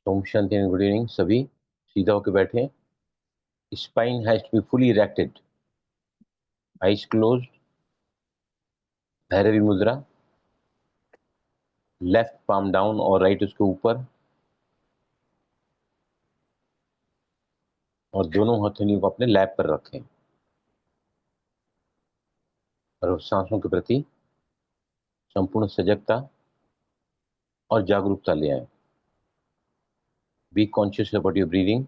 Om Shanti and good evening सभी। सीधा होकर बैठे। Spine has to be fully erected. Eyes close. Bhairavi mudra. Left palm down और राइट उसके ऊपर, और दोनों हथेलियों को अपने लैप पर रखें और सांसों के प्रति संपूर्ण सजगता और जागरूकता ले आए। Be conscious about your breathing.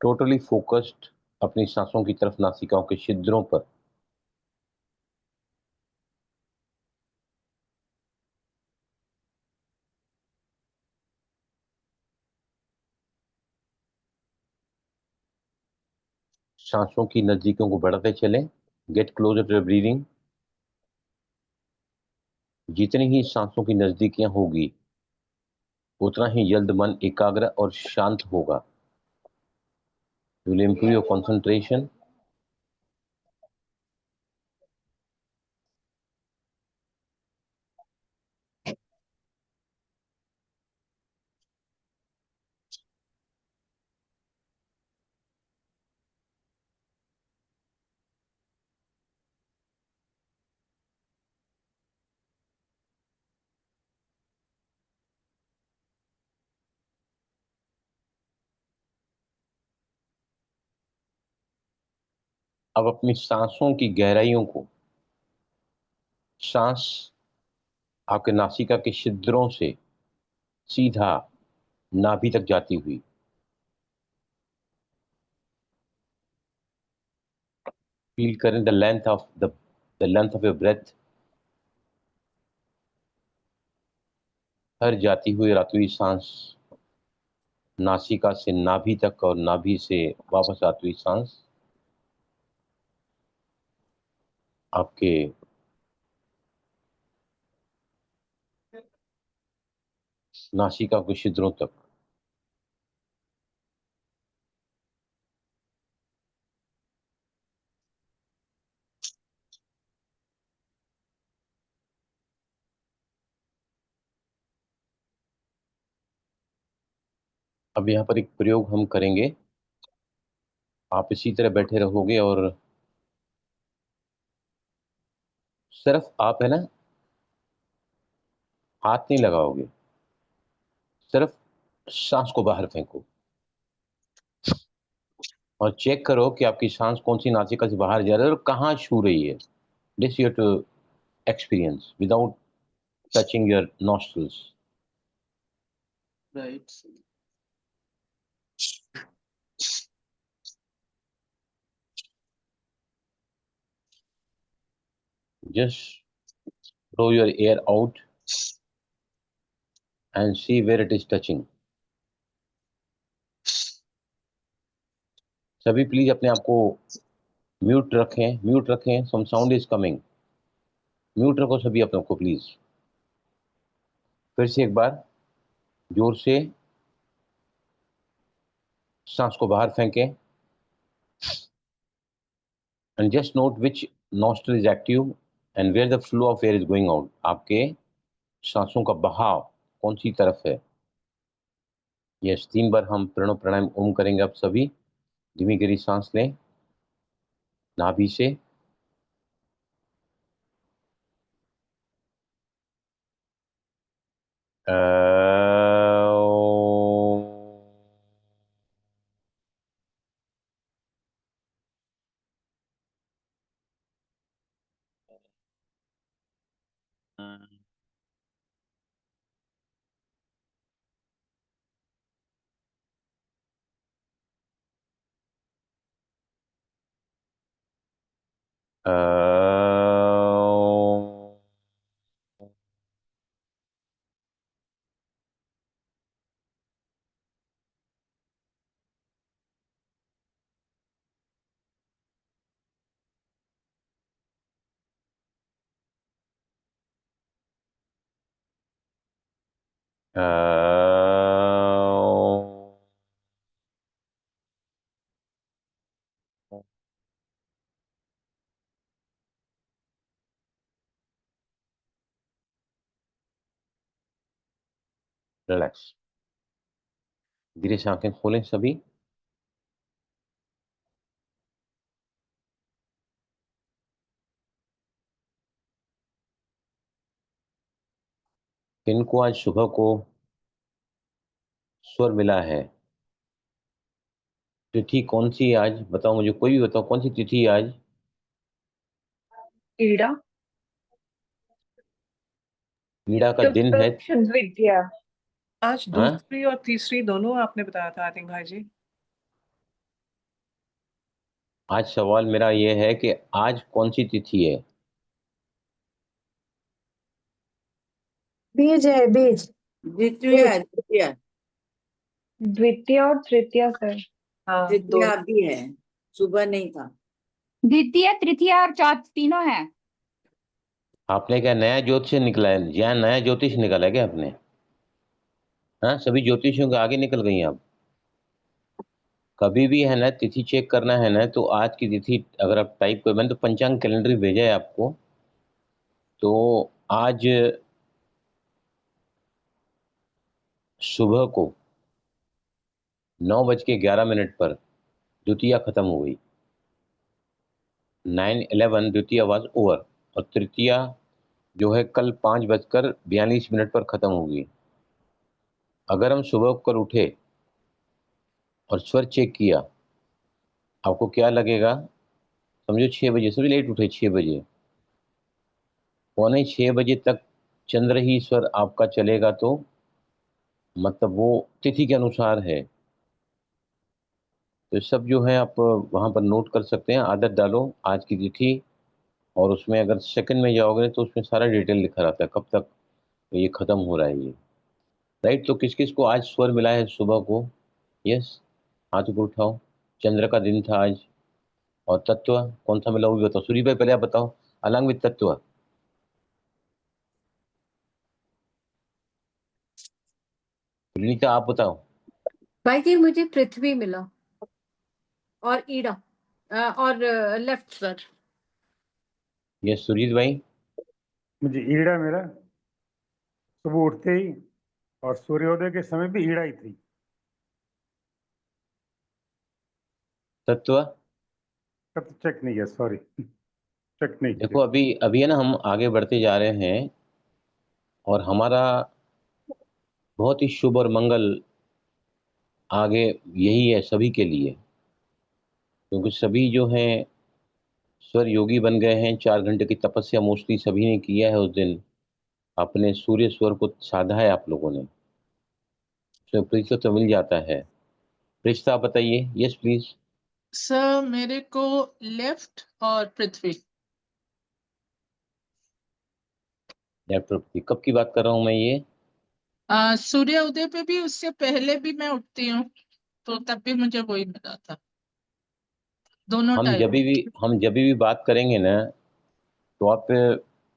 Totally focused अपनी सांसों की तरफ, नासिकाओं के छिद्रों पर। सांसों की नजदीकों को बढ़ाते चलें। Get closer to breathing. जितनी ही सांसों की नजदीकियां होगी उतना ही जल्द मन एकाग्र और शांत होगा। You will improve your concentration. अब अपनी सांसों की गहराइयों को, सांस आपके नासिका के छिद्रों से सीधा नाभि तक जाती हुई, फील करें the length of your breath. हर जाती हुई और आती हुई सांस नासिका से नाभि तक और नाभि से वापस आती हुई सांस आपके नासिका के छिद्रों तक। अब यहाँ पर एक प्रयोग हम करेंगे। आप इसी तरह बैठे रहोगे और सिर्फ आप है ना, हाथ नहीं लगाओगे, सिर्फ सांस को बाहर फेंको और चेक करो कि आपकी सांस कौन सी नासिका से बाहर जा रही है और कहाँ छू रही है। This you to experience without touching your nostrils. Right. Just blow your air out and see where it is touching. सभी प्लीज अपने आप को म्यूट रखें। Some sound is coming. Mute रखो सभी अपने आप को प्लीज। फिर से एक बार जोर से सांस को बाहर फेंकें and just note which nostril is active and where the flow of air is going out. आपके सांसों का बहाव कौन सी तरफ है। यस, 3 बार हम प्रणव प्राणायाम ओम करेंगे। आप सभी धीमी गहरी सांस लें नाभि से। रिलैक्स। धीरे से आंखें खोलें सभी। किनको आज सुबह को स्वर मिला है? तिथि कौन सी है आज? बताओ मुझे, कोई भी बताओ, कौन सी तिथि है आज? ईड़ा। पीड़ा का दिन है। द्वितीया। आज हाँ? दूसरी और तीसरी दोनों आपने बताया था आई थिंक भाई जी। आज सवाल मेरा ये है कि आज कौन सी तिथि है? बीज है, बीज। द्वितीय द्वितीय द्वितीय और तृतीया सर। हाँ द्वितीय भी है, सुबह नहीं था। द्वितीय, तृतीय और चौथ तीनों है। आपने क्या नया ज्योतिष निकला है? यहाँ नया ज्योतिष निकाला है क्या आपने? हाँ, सभी ज्योतिषियों के आगे निकल गई आप। कभी भी है ना तिथि चेक करना है ना, तो आज की तिथि अगर आप टाइप कर, मैंने तो पंचांग कैलेंडर भेजा है आपको। तो आज सुबह को 9:11 पर द्वितीया खत्म हो गई। 9:11 द्वितीया वाज ओवर। और तृतीया जो है कल 5:42 पर खत्म होगी। अगर हम सुबह कर उठे और स्वर चेक किया, आपको क्या लगेगा? समझो 6 बजे, सभी लेट उठे 6 बजे, 5:45 तक चंद्र ही स्वर आपका चलेगा, तो मतलब वो तिथि के अनुसार है। तो सब जो है आप वहाँ पर नोट कर सकते हैं। आदत डालो आज की तिथि, और उसमें अगर सेकंड में जाओगे तो उसमें सारा डिटेल लिखा रहता है, कब तक ये खत्म हो रहा है ये। राइट, तो किस किस को आज स्वर मिला है सुबह को? यस, हाथ ऊपर उठाओ। चंद्र का दिन था आज। और तत्व कौन सा मिला वो भी बताओ। सूर्य भाई पहले आप बताओ, अलग विद तत्व। सुनीता आप बताओ। भाई जी मुझे पृथ्वी मिला और ईड़ा और लेफ्ट सर। यस सुजीत भाई। मुझे ईड़ा मिला सुबह उठते ही, और सूर्योदय के समय भी ईड़ा ही थी। तत्व कब तो चेक नहीं किया, सॉरी, चेक नहीं देखो, किया। अभी अभी है ना, हम आगे बढ़ते जा रहे हैं और हमारा बहुत ही शुभ और मंगल आगे यही है सभी के लिए, क्योंकि सभी जो हैं स्वर योगी बन गए हैं। 4 घंटे की तपस्या मोस्टली सभी ने किया है उस दिन। अपने सूर्य स्वर को साधा है आप लोगों ने, उसमें प्रतिशत तो मिल जाता है। रिश्ता आप बताइए। Yes please. सर मेरे को लेफ्ट और पृथ्वी। लेफ्ट। कब की बात कर रहा हूँ मैं ये? सूर्य उदय पे भी, उससे पहले भी मैं उठती हूँ, तो तब भी मुझे वही मिला था, दोनों टाइम। हम जब भी बात करेंगे ना, तो आप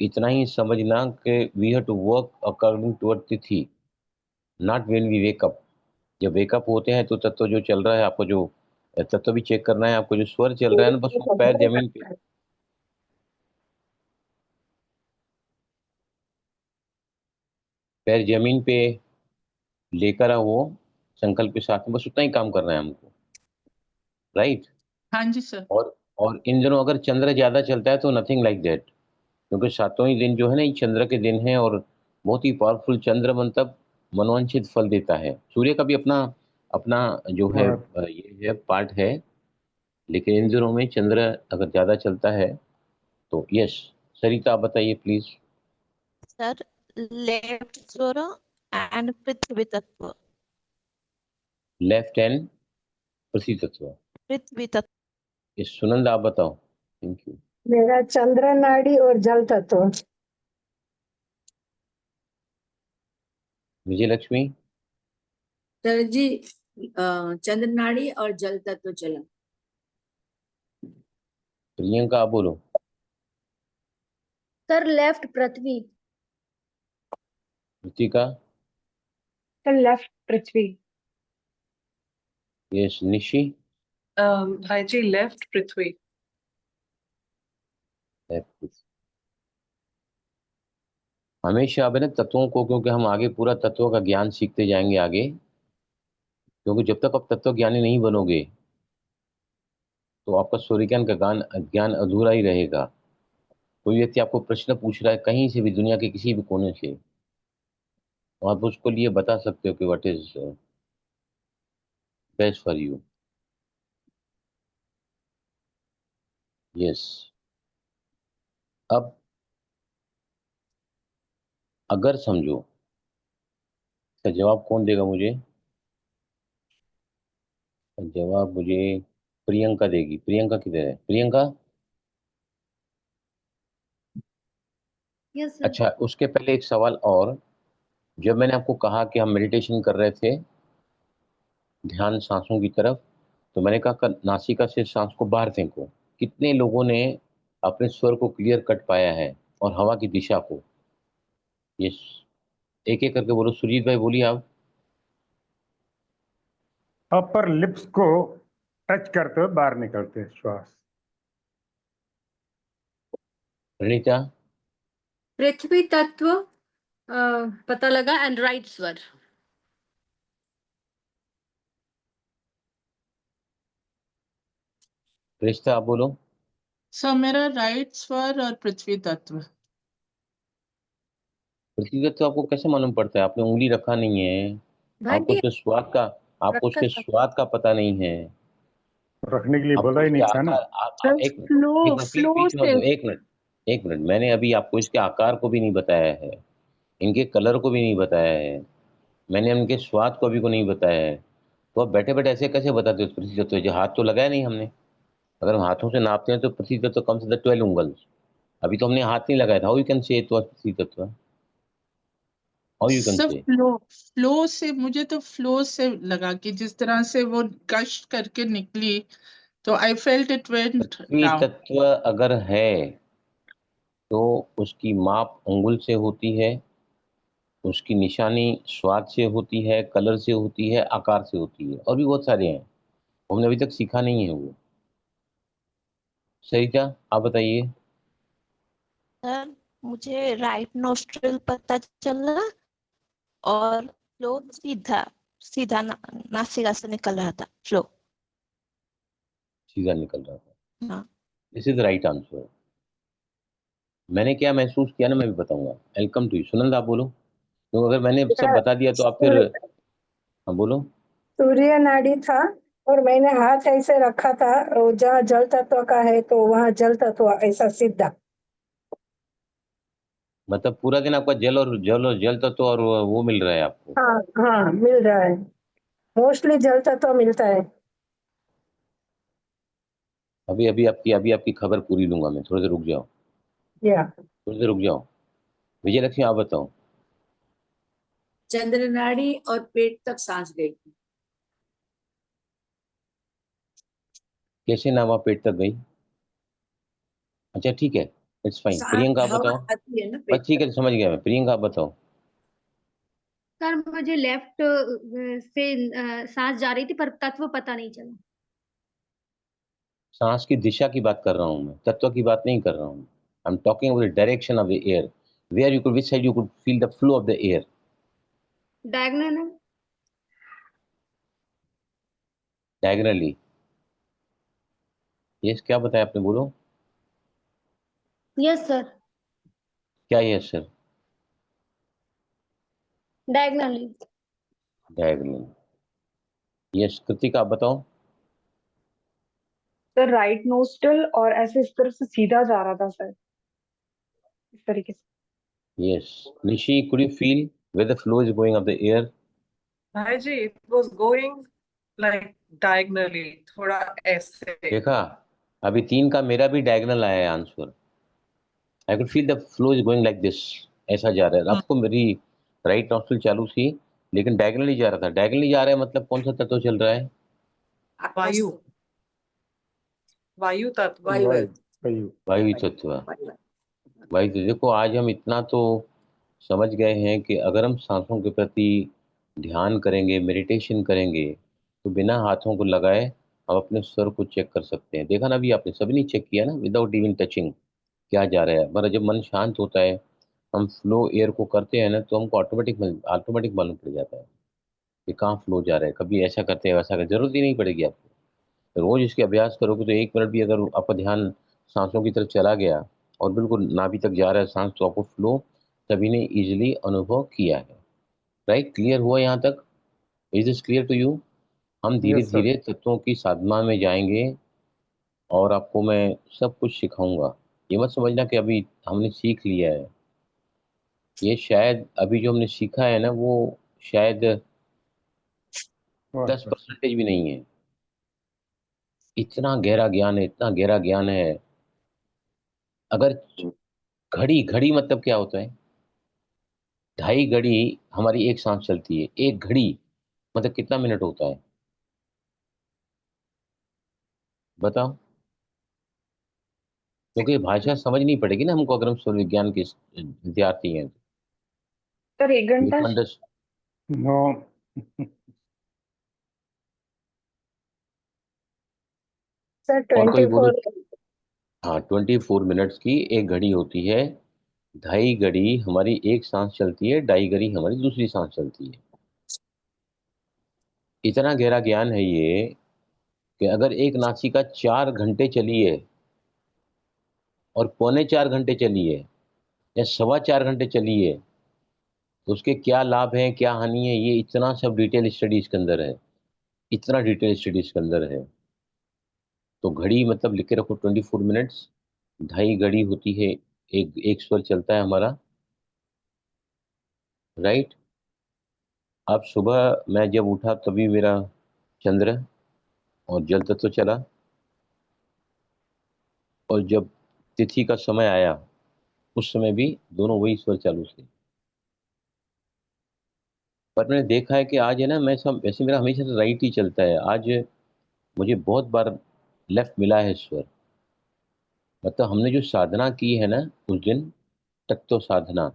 इतना ही समझना कि we have to work according to tithi, not when we wake up. जब वेकअप होते हैं तो तत्व जो चल रहा है, आपको जो तत्व भी चेक करना है, आपको जो स्वर चल रहा है ना, बस वो पैर जमीन पे लेकर आओ, वो संकल्प के साथ में, बस उतना ही काम करना है हमको। राइट। हाँ जी सर। और इन दिनों अगर चंद्र ज्यादा चलता है तो नथिंग लाइक दैट, क्योंकि सातों ही दिन जो है ना, ये चंद्र के दिन है, और बहुत ही पावरफुल चंद्र मतलब मनोवांछित फल देता है। सूर्य का भी अपना अपना जो है ये है पार्ट है, लेकिन इन दिनों में चंद्र अगर ज्यादा चलता है तो यस। सरिता आप बताइए प्लीज। सर लेफ्ट स्वर एंड पृथ्वी तत्व। लेफ्ट हैंड पृथ्वी तत्व। पृथ्वी तत्व। ये सुनंद आप बताओ। Thank you. मेरा चंद्र नाड़ी और जल तत्व। विजय लक्ष्मी। सर जी चंद्र नाड़ी और जल तत्व चला। प्रियंका आप बोलो। सर लेफ्ट पृथ्वी। कृतिका। सर लेफ्ट पृथ्वी। यस निशी। भाई जी लेफ्ट पृथ्वी। लेफ्ट। हमेशा अब है ना तत्वों को, क्योंकि हम आगे पूरा तत्वों का ज्ञान सीखते जाएंगे आगे, क्योंकि जब तक आप तत्व ज्ञानी नहीं बनोगे तो आपका सूर्य ज्ञान का ज्ञान अधूरा ही रहेगा। कोई व्यक्ति आपको प्रश्न पूछ रहा है कहीं से भी, दुनिया के किसी भी कोने से, तो आप उसको लिए बता सकते हो कि what is best for you. Yes. अब अगर समझो, इसका जवाब कौन देगा मुझे? जवाब मुझे प्रियंका देगी। प्रियंका किधर है? प्रियंका। Yes sir. अच्छा, उसके पहले एक सवाल और। जब मैंने आपको कहा कि हम मेडिटेशन कर रहे थे ध्यान सांसों की तरफ, तो मैंने कहा नासिका से सांस को बाहर फेंको। कितने लोगों ने अपने स्वर को क्लियर कट पाया है और हवा की दिशा को? ये एक एक करके बोलो। सुजीत भाई बोलिए आप। अपर लिप्स को टच करते हुए बाहर निकलते हैं श्वास। रणीता। पृथ्वी तत्व पता लगा एंड राइट स्वर। रिश्ता आप बोलो। सर मेरा राइट स्वर और पृथ्वी तत्व। पृथ्वी तत्व आपको कैसे मालूम पड़ता है? आपने उंगली रखा नहीं है, आपको भाग्य उसके स्वाद का आपको रखा उसके था। स्वाद का पता नहीं है, रखने के लिए आपको बोला ही उसके नहीं था ना। आकार सर एक मिनट, फ्लो एक मिनट, फ्लो बीच में से। दो, एक मिनट, मैंने अभी आपको इसके आकार को भी नहीं बताया है, इनके कलर को भी नहीं बताया है, मैंने उनके स्वाद को अभी को नहीं बताया है। तो आप बैठे बैठे ऐसे कैसे बताते हो पृथ्वी तत्व? जो हाथ तो लगाया नहीं हमने। अगर हम हाथों से नापते हैं तो पृथ्वी तत्व कम से कम 12 उंगल्स। अभी तो हमने हाथ नहीं लगाया था। How you can say it was prithvi tattva? How you can सब से? फ्लो से, मुझे तो फ्लो से लगा कि जिस तरह से वो गश्त करके निकली, तो I felt it went Prithvi down. तत्व अगर है तो उसकी माप उंगल से होती है, उसकी निशानी स्वाद से होती है, कलर से होती है, आकार से होती है, और भी बहुत सारे हैं, हमने अभी तक सीखा नहीं है वो। सही क्या? आप बताइए। सर मुझे राइट नोस्ट्रिल पता चला और फ्लो सीधा सीधा नासिका से निकल रहा था फ्लो। सीधा निकल रहा था। हाँ दिस इज राइट आंसर। मैंने क्या महसूस किया ना, मैं भी बताऊंगा। Welcome to you. सुनंद आप बोलो। तो अगर मैंने सब बता दिया तो आप फिर, हाँ बोलो। सूर्य नाड़ी था और मैंने हाथ ऐसे रखा था और जहाँ जल तत्व का है तो वहाँ जल तत्व ऐसा सीधा। मतलब पूरा दिन आपका जल तत्व और वो मिल रहा है आपको? हाँ हाँ मिल रहा है, मोस्टली जल तत्व मिलता है। अभी आपकी खबर पूरी लूंगा मैं, थोड़ी देर रुक जाओ, या थोड़ी देर रुक जाओ। विजय लक्ष्मी आप बताओ। चंद्र नाड़ी और पेट तक सांस गई। कैसे नावा पेट तक गई? अच्छा ठीक है, इट्स फाइन। प्रियंका आप हवा बताओ। आती है ना बस पेट ठीक तक। है, समझ गया मैं। प्रियंका आप बताओ। सर मुझे लेफ्ट से सांस जा रही थी पर तत्व पता नहीं चला। सांस की दिशा की बात कर रहा हूँ मैं, तत्व की बात नहीं कर रहा हूँ। I am talking about the direction of the air, where you could, which side you could feel the flow of the air. Diagonal. Diagonally. Yes, क्या बताया आपने? बोलो। Yes sir. क्या yes sir? Diagonally. Diagonal. Yes, Kritika आप बताओ। Sir right nostril और ऐसे इस तरफ से सीधा जा रहा था सर, इस तरीके से। Yes. Nishi, could you feel where the flow is going of the air? भाई जी it was going like diagonally, थोड़ा ऐसे। देखा, अभी 3 का मेरा भी डायगोनल आया है answer. I could feel the flow is going like this, ऐसा जा रहा है। आपको मेरी राइट नॉस्ट्रल चालू थी लेकिन डायगोनली जा रहा था। डायगोनली जा रहा है मतलब कौन सा तत्व चल रहा है? वायु, वायु तत्व। वायु वायु वायु तत्व। वायु तत्व। देखो, आज हम इतना तो समझ गए हैं कि अगर हम सांसों के प्रति ध्यान करेंगे, मेडिटेशन करेंगे, तो बिना हाथों को लगाए हम अपने स्वर को चेक कर सकते हैं। देखा ना, अभी आपने सभी ने चेक किया ना, विदाउट इवन टचिंग क्या जा रहा है। हमारा जब मन शांत होता है, हम फ्लो एयर को करते हैं ना, तो हमको ऑटोमेटिक मालूम पड़ जाता है कि कहाँ फ्लो जा रहा है। कभी ऐसा करते हैं वैसा करते, जरूरत ही नहीं पड़ेगी आपको। रोज इसके अभ्यास करोगे तो 1 मिनट भी अगर आपका ध्यान सांसों की तरफ चला गया और बिल्कुल नाभि तक जा रहा है सांस, तो आपको फ्लो सभी ने इजीली अनुभव किया है। राइट, क्लियर हुआ यहाँ तक? Is this clear to you? हम धीरे यस सर। धीरे तत्वों की साधना में जाएंगे और आपको मैं सब कुछ सिखाऊंगा। ये मत समझना कि अभी हमने सीख लिया है। ये शायद अभी जो हमने सीखा है ना, वो शायद 10% भी नहीं है। इतना गहरा ज्ञान है, इतना गहरा ज्ञान है। अगर घड़ी घड़ी मतलब क्या होता है? 2.5 घड़ी हमारी एक सांस चलती है। 1 घड़ी मतलब कितना मिनट होता है बताओ? क्योंकि भाषा समझनी पड़ेगी ना हमको, अगर हम सूर्य विज्ञान के विद्यार्थी हैं। सर 1 घंटा। नो। सर और कोई बोलो। 24। हाँ, 24 मिनट्स की एक घड़ी होती है। 2.5 घड़ी हमारी एक सांस चलती है, 2.5 घड़ी हमारी दूसरी सांस चलती है। इतना गहरा ज्ञान है ये कि अगर एक नासिका 4 घंटे चली है और 3.25 घंटे चली है या 4.25 घंटे चली है, तो उसके क्या लाभ हैं, क्या हानि है, ये इतना सब डिटेल स्टडी इसके अंदर है। इतना डिटेल स्टडी इसके अंदर है। तो घड़ी मतलब लिख के रखो 24 मिनट्स। 2.5 घड़ी होती है, एक एक स्वर चलता है हमारा। राइट। अब सुबह मैं जब उठा तभी मेरा चंद्र और जल तत्व चला, और जब तिथि का समय आया उस समय भी दोनों वही स्वर चालू थे। पर मैंने देखा है कि आज है ना, मैं सब वैसे मेरा हमेशा से राइट ही चलता है, आज मुझे बहुत बार लेफ्ट मिला है स्वर। मतलब हमने जो साधना की है ना उस दिन, तत्व साधना,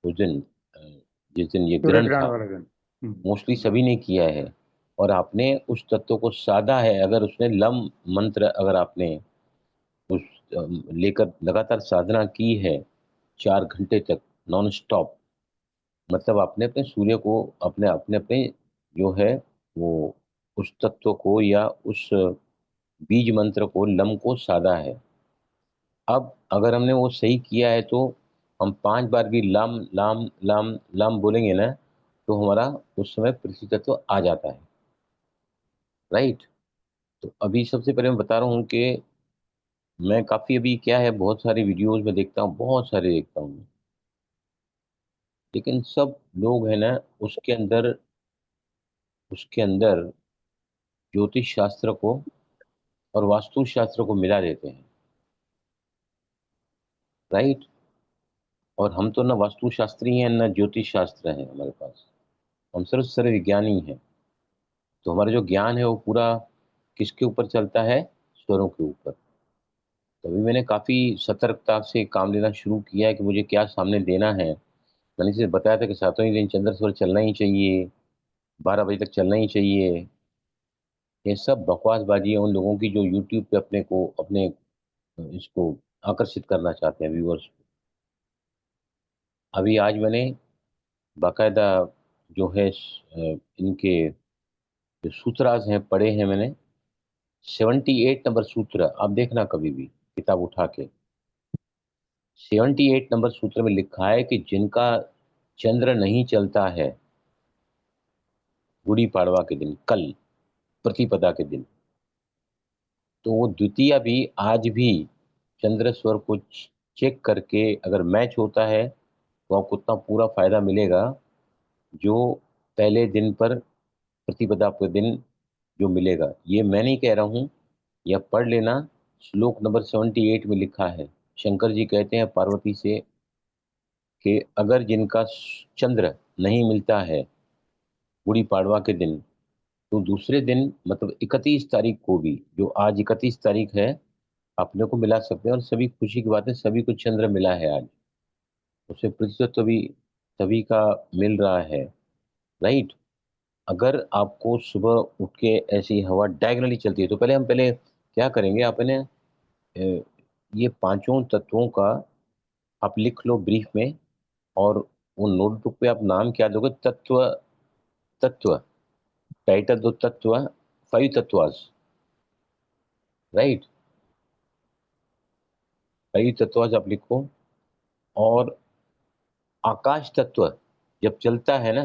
उस दिन अ, जिस दिन ये सूर्य ग्रहण ग्रहण था, वाले दिन। मोस्टली सभी ने किया है। और आपने उस तत्व को साधा है। अगर उसने लम मंत्र अगर आपने उस लेकर लगातार साधना की है 4 घंटे तक नॉन स्टॉप, मतलब आपने अपने सूर्य को, अपने अपने अपने जो है वो उस तत्व को या उस बीज मंत्र को, लम को साधा है। अब अगर हमने वो सही किया है तो हम 5 बार भी लम लाम लाम लाम बोलेंगे ना, तो हमारा उस समय पृथ्वी तत्व आ जाता है। राइट। तो अभी सबसे पहले मैं बता रहा हूँ कि मैं काफ़ी अभी क्या है, बहुत सारी वीडियोस में देखता हूँ, बहुत सारे देखता हूँ मैं। लेकिन सब लोग हैं ना, उसके अंदर ज्योतिष शास्त्र को और वास्तु शास्त्र को मिला देते हैं। राइट। और हम तो ना वास्तु शास्त्री हैं ना ज्योतिष शास्त्र है हमारे पास। हम सिर्फ सर्व विज्ञानी हैं। तो हमारा जो ज्ञान है वो पूरा किसके ऊपर चलता है? स्वरों के ऊपर। तो अभी मैंने काफ़ी सतर्कता से काम लेना शुरू किया है कि मुझे क्या सामने देना है। मैंने इसे बताया था कि सातों ही दिन चंद्र स्वर चलना ही चाहिए, 12 बजे तक चलना ही चाहिए। ये सब बकवासबाजी है उन लोगों की जो यूट्यूब पे अपने इसको आकर्षित करना चाहते हैं व्यूअर्स। अभी आज मैंने बाकायदा जो है इनके जो सूत्रास हैं पढ़े हैं मैंने। 78 नंबर सूत्र, आप देखना कभी भी किताब उठा के। 78 नंबर सूत्र में लिखा है कि जिनका चंद्र नहीं चलता है गुड़ी पाड़वा के दिन, कल प्रतिपदा के दिन, तो वो द्वितीया भी आज भी चंद्र स्वर को चेक करके अगर मैच होता है तो आपको उतना पूरा फायदा मिलेगा जो पहले दिन पर प्रतिपदा के दिन जो मिलेगा। ये मैं नहीं कह रहा हूँ, या पढ़ लेना। श्लोक नंबर 78 में लिखा है। शंकर जी कहते हैं पार्वती से कि अगर जिनका चंद्र नहीं मिलता है गुड़ी पाड़वा के दिन, तो दूसरे दिन मतलब 31 तारीख को भी, जो आज 31 तारीख है, अपने को मिला सकते हैं। और सभी खुशी की बात है, सभी को चंद्र मिला है आज। उससे प्रतिशत तो भी सभी का मिल रहा है। राइट। अगर आपको सुबह उठ के ऐसी हवा डायगनली चलती है तो पहले क्या करेंगे, आपने ये पांचों तत्वों का आप लिख लो ब्रीफ में और वो नोटबुक पे आप नाम क्या दोगे? तत्व, तत्व, टाइटल दो तत्व, 5 तत्वास, राइट, 5 तत्वास आप लिखो। और आकाश तत्व जब चलता है ना,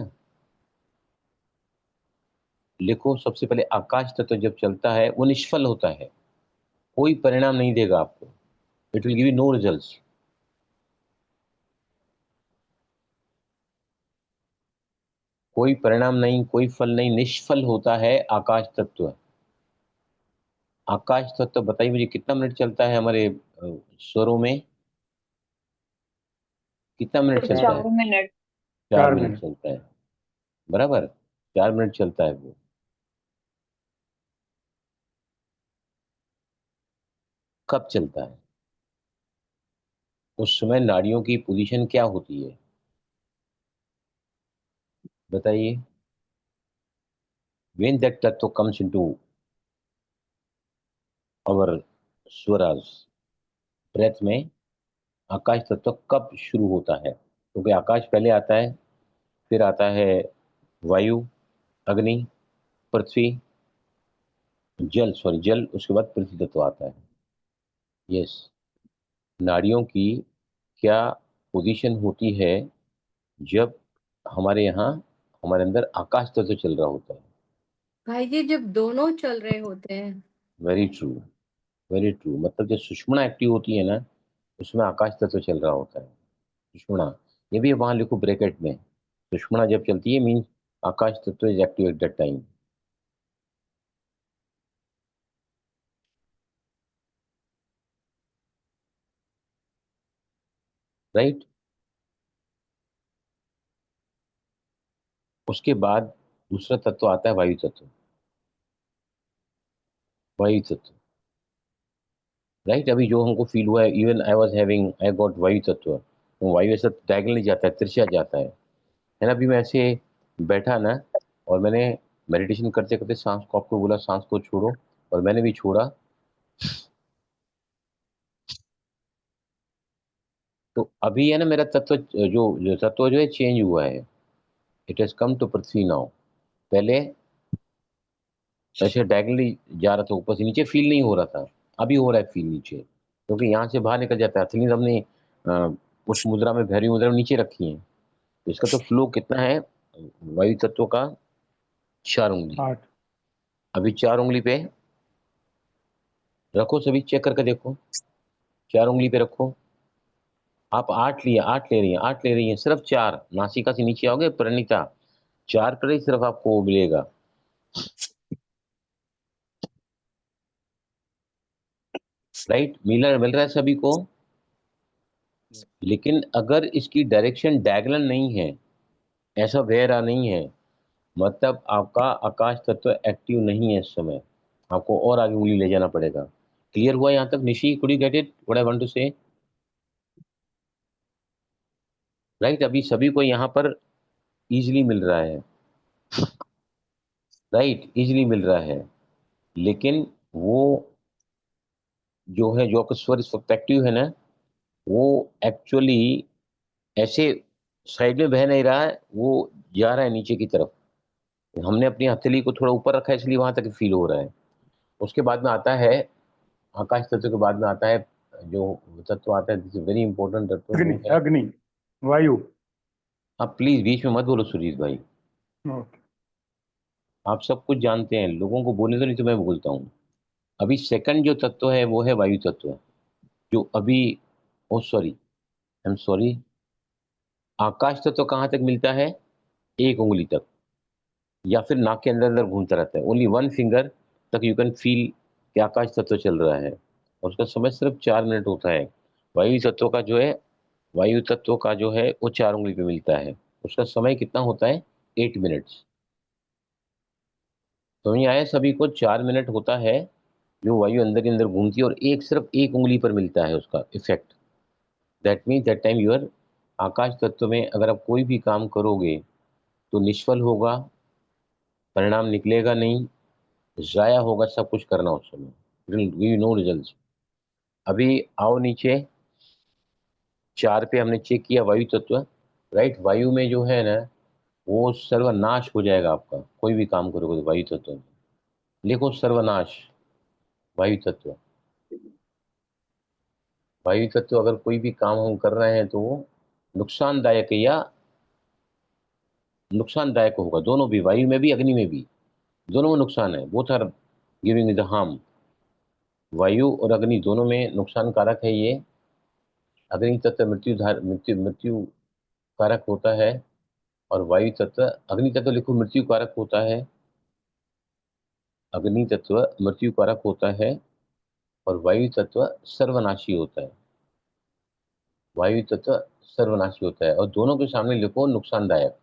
लिखो सबसे पहले आकाश तत्व जब चलता है वो निष्फल होता है, कोई परिणाम नहीं देगा आपको, it will give you know results. कोई परिणाम नहीं, कोई फल नहीं, निष्फल होता है आकाश तत्व। आकाश तत्व बताइए मुझे कितना मिनट चलता है हमारे स्वरों में? कितना मिनट सिर्फ चलता है? 4 मिनट। 4 4 minute minute. चलता है, बराबर, 4 मिनट चलता है वो। कब चलता है? उस समय नाड़ियों की पोजीशन क्या होती है बताइए? when that tattva comes into our swaras, breath में आकाश तत्व कब शुरू होता है? क्योंकि आकाश पहले आता है, फिर आता है वायु, अग्नि, पृथ्वी, जल, सॉरी जल, उसके बाद पृथ्वी तत्व आता है। यस, नाड़ियों की क्या पोजीशन होती है जब हमारे यहाँ, हमारे अंदर आकाश तत्व चल रहा होता है? भाई जी जब दोनों चल रहे होते हैं। Very true, very true. मतलब जब सुषुम्ना एक्टिव होती है ना, उसमें आकाश तत्व चल रहा होता है, सुषुम्ना। ये भी वहां लिखो ब्रैकेट में, सुषुम्ना जब चलती है मीन्स आकाश तत्व is active at that time. Right. उसके बाद दूसरा तत्व आता है वायु तत्व, वायु तत्व, राइट। अभी जो हमको फील हुआ है, even I was having, I got वायु तत्व, वो वायु ऐसा डायगोनली जाता है, तिरछा जाता है ना। अभी मैं ऐसे बैठा ना, और मैंने मेडिटेशन करते करते सांस को, आपको बोला सांस को छोड़ो, और मैंने भी छोड़ा, तो अभी है ना मेरा तत्व, जो तत्व जो है चेंज हुआ है, it has come to Prithvi now. पहले ऐसे डायगोनली जा रहा था, ऊपर से नीचे फील नहीं हो रहा था, अभी हो रहा है फील नीचे, क्योंकि यहाँ से बाहर निकल जाता है। अथलीन हमने उस मुद्रा में, भैरवी मुद्रा में नीचे रखी है, तो इसका तो फ्लो कितना है वायु तत्व का? 4 उंगली। 8। अभी 4 उंगली पे रखो, सभी चेक करके देखो, 4 उंगली पे रखो। आप 8 लिए, 8 ले रही हैं, 8 ले रही हैं, सिर्फ 4 नासिका से नीचे आओगे परिणीता, 4 पर ही सिर्फ आपको मिलेगा। राइट, मिल रहा है सभी को। लेकिन अगर इसकी डायरेक्शन डायगोनल नहीं है, ऐसा बह रहा नहीं है, मतलब आपका आकाश तत्व एक्टिव नहीं है इस समय, आपको और आगे उंगली ले जाना पड़ेगा। क्लियर हुआ यहाँ तक Nishi? Could you get it what I want to say? Right, अभी सभी को यहाँ पर इजीली मिल रहा है, राइट, इजीली मिल रहा है। लेकिन वो जो है, जो आपका स्वर इस वक्त एक्टिव है ना, वो एक्चुअली ऐसे साइड में बह नहीं रहा है, वो जा रहा है नीचे की तरफ। हमने अपनी हथेली को थोड़ा ऊपर रखा है, इसलिए वहां तक फील हो रहा है। उसके बाद में आता है आकाश तत्व के बाद में आता है जो तत्व आता है, दिस इज वेरी इंपॉर्टेंट तत्व, अग्नि, वो है। अग्नि, वायु। आप प्लीज बीच में मत बोलो सुजीत भाई, ओके। आप सब कुछ जानते हैं, लोगों को बोलने तो नहीं तो मैं बोलता हूँ। अभी सेकंड जो तत्व है वो है वायु तत्व, जो अभी, ओ सॉरी, आई एम सॉरी, आकाश तत्व कहाँ तक मिलता है? 1 उंगली तक, या फिर नाक के अंदर अंदर घूमता रहता है, ओनली 1 फिंगर तक यू कैन फील कि आकाश तत्व चल रहा है, और उसका समय सिर्फ 4 मिनट होता है। वायु तत्व का जो है, वायु तत्व का जो है वो 4 उंगली पे मिलता है, उसका समय कितना होता है? 8 मिनट्स। तो ये आया सभी को, 4 मिनट होता है जो वायु अंदर के अंदर घूमती है, और एक सिर्फ 1 उंगली पर मिलता है उसका effect. That means that time your akash tattva में अगर आप कोई भी काम करोगे तो निष्फल होगा, परिणाम निकलेगा नहीं, जाया होगा सब कुछ करना उस समय, नो रिजल्ट। अभी आओ नीचे, 4 पे हमने चेक किया वायु तत्व, राइट। वायु में जो है ना वो सर्वनाश हो जाएगा आपका, कोई भी काम करोगे तो वायु तत्व में। लिखो सर्वनाश, वायु तत्व। वायु तत्व अगर कोई भी काम हम कर रहे हैं तो वो नुकसानदायक है या नुकसानदायक होगा, दोनों भी, वायु में भी अग्नि में भी, दोनों में नुकसान है। Both are giving the harm. वायु और अग्नि दोनों में नुकसान कारक है ये। अग्नि तत्व मृत्यु कारक होता है, और वायु तत्व, अग्नि तत्व लिखो मृत्यु कारक होता है, अग्नि तत्व मृत्यु कारक होता है, और वायु तत्व सर्वनाशी होता है। वायु तत्व सर्वनाशी होता है, और दोनों के सामने लिखो नुकसानदायक।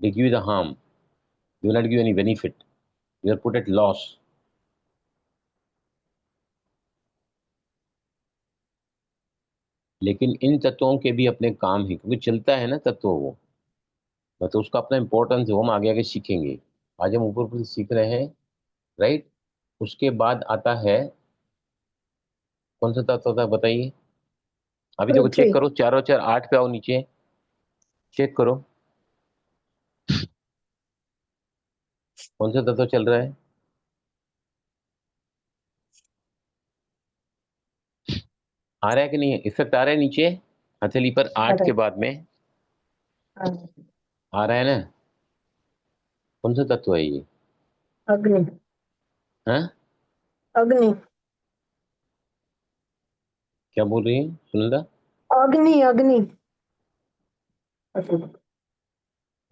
They give the harm, they not give any benefit, you are put at loss. लेकिन इन तत्वों के भी अपने काम है, क्योंकि चलता है ना तत्व वो, मतलब उसका अपना इंपॉर्टेंस है, वो हम आगे आगे सीखेंगे। आज हम ऊपर ऊपर सीख रहे हैं, राइट। उसके बाद आता है कौन सा तत्व होता है बताइए। अभी देखो चेक पृथ्वी। करो, चारों चार 8 पे आओ नीचे, चेक करो कौन सा तत्व चल रहा है। आ रहा है कि नहीं, इफेक्ट आ रहा है नीचे हथेली पर 8 के बाद में, हाँ, आ रहा है ना। कौन सा तत्व है ये? अग्नि। हाँ, अग्नि। क्या बोल रही है सुनंदा? अग्नि। अग्नि।